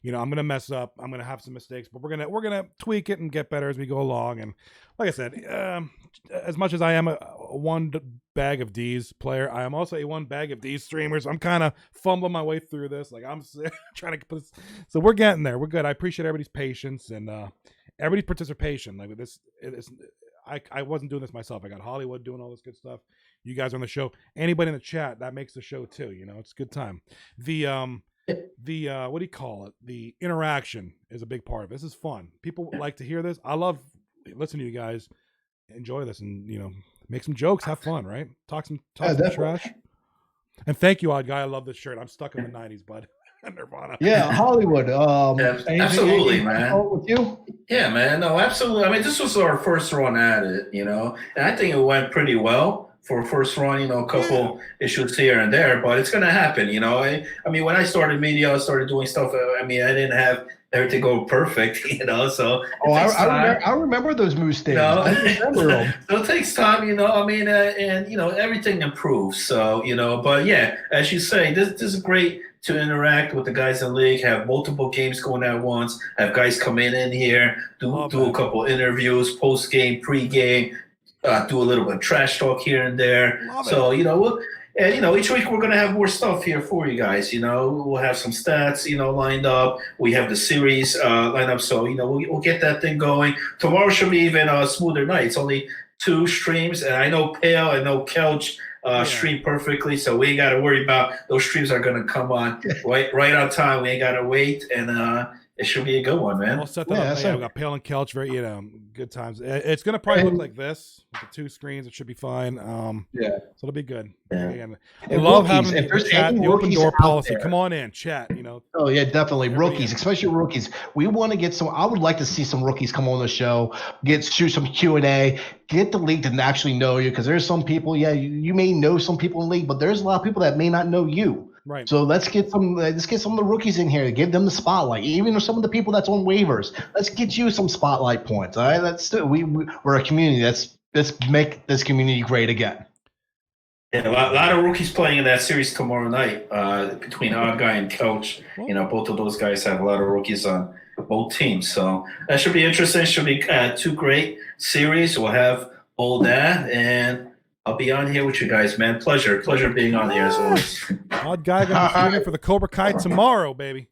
You know, I'm gonna mess up. I'm gonna have some mistakes, but we're gonna tweak it and get better as we go along. And like I said, as much as I am a one bag of D's player, I am also a one bag of D's streamers. I'm kind of fumbling my way through this. Like I'm trying to put this, so we're getting there. We're good. I appreciate everybody's patience and everybody's participation. Like with this, I wasn't doing this myself. I got Hollywood doing all this good stuff. You guys on the show. Anybody in the chat, that makes the show too. You know, it's a good time. The what do you call it? The interaction is a big part of it. This is fun. People like to hear this. I love listening to you guys. Enjoy this and, you know, make some jokes, have fun, right? Talk some trash. And thank you, Odd Guy. I love this shirt. I'm stuck in the 90s, bud. Nirvana. Yeah, Hollywood. Absolutely, man. With you? Yeah, man. No, absolutely. I mean, this was our first run at it, you know, and I think it went pretty well for first run, you know, a couple issues here and there, but it's going to happen, you know. I mean, when I started media, I started doing stuff. I mean, I didn't have everything go perfect, you know, so. I remember those moose days. No. I remember them. So it takes time, you know, I mean, and, you know, everything improves. So, you know, but yeah, as you say, this is great to interact with the guys in the league, have multiple games going at once, have guys come in here, do a couple interviews, post-game, pre-game, do a little bit of trash talk here and there. So, you know, each week we're going to have more stuff here for you guys. You know, we'll have some stats, you know, lined up. We have the series lined up. So, you know, we'll get that thing going. Tomorrow should be even a smoother night. It's only 2 streams. And I know Pale and no Couch stream perfectly. So we ain't got to worry about those streams are going to come on right on time. We ain't got to wait. And it should be a good one, man. I'll set that up. Yeah, we got Pale and Kelch, very, you know, good times. It's gonna probably look like this with the 2 screens. It should be fine. So it'll be good. Yeah. I love having the open door policy. Come on in, chat. You know. Oh yeah, definitely rookies, especially rookies. We want to get some. I would like to see some rookies come on the show, shoot some Q&A, get the league to actually know you, because there's some people. Yeah, you may know some people in the league, but there's a lot of people that may not know you. Right. So let's get some of the rookies in here, give them the spotlight. Even some of the people that's on waivers, let's get you some spotlight points. All right, we're a community. Let's make this community great again. Yeah, a lot of rookies playing in that series tomorrow night between Odd Guy and Coach. You know, both of those guys have a lot of rookies on both teams, so that should be interesting. Should be 2 great series. We'll have all that, and I'll be on here with you guys, man. Pleasure being on here as always. Odd Guy gonna be streaming for the Cobra Kai tomorrow, baby.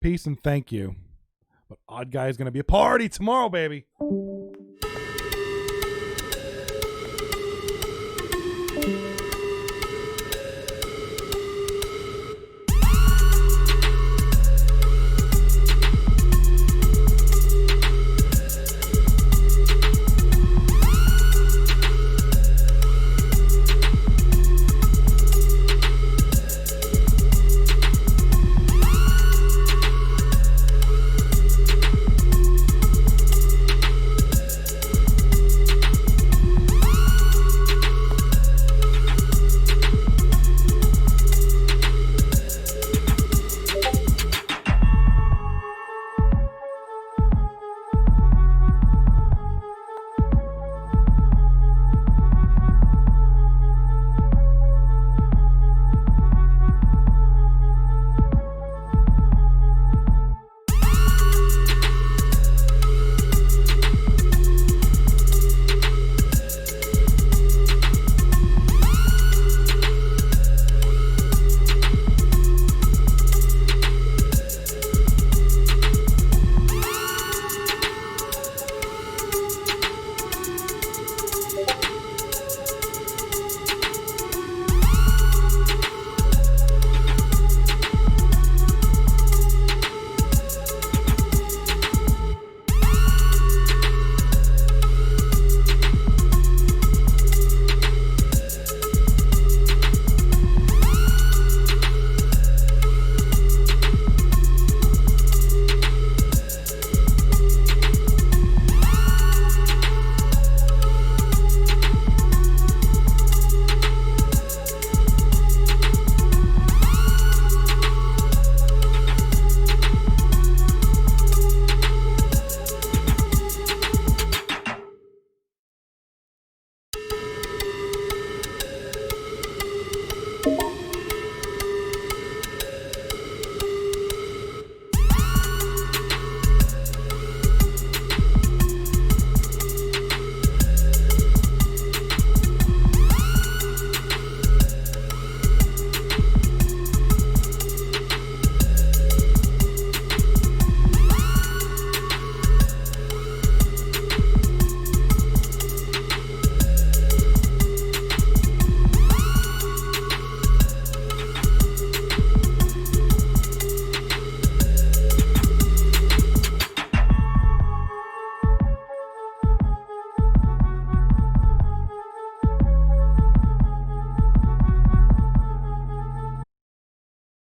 Peace and thank you. But Odd Guy is gonna be a party tomorrow, baby.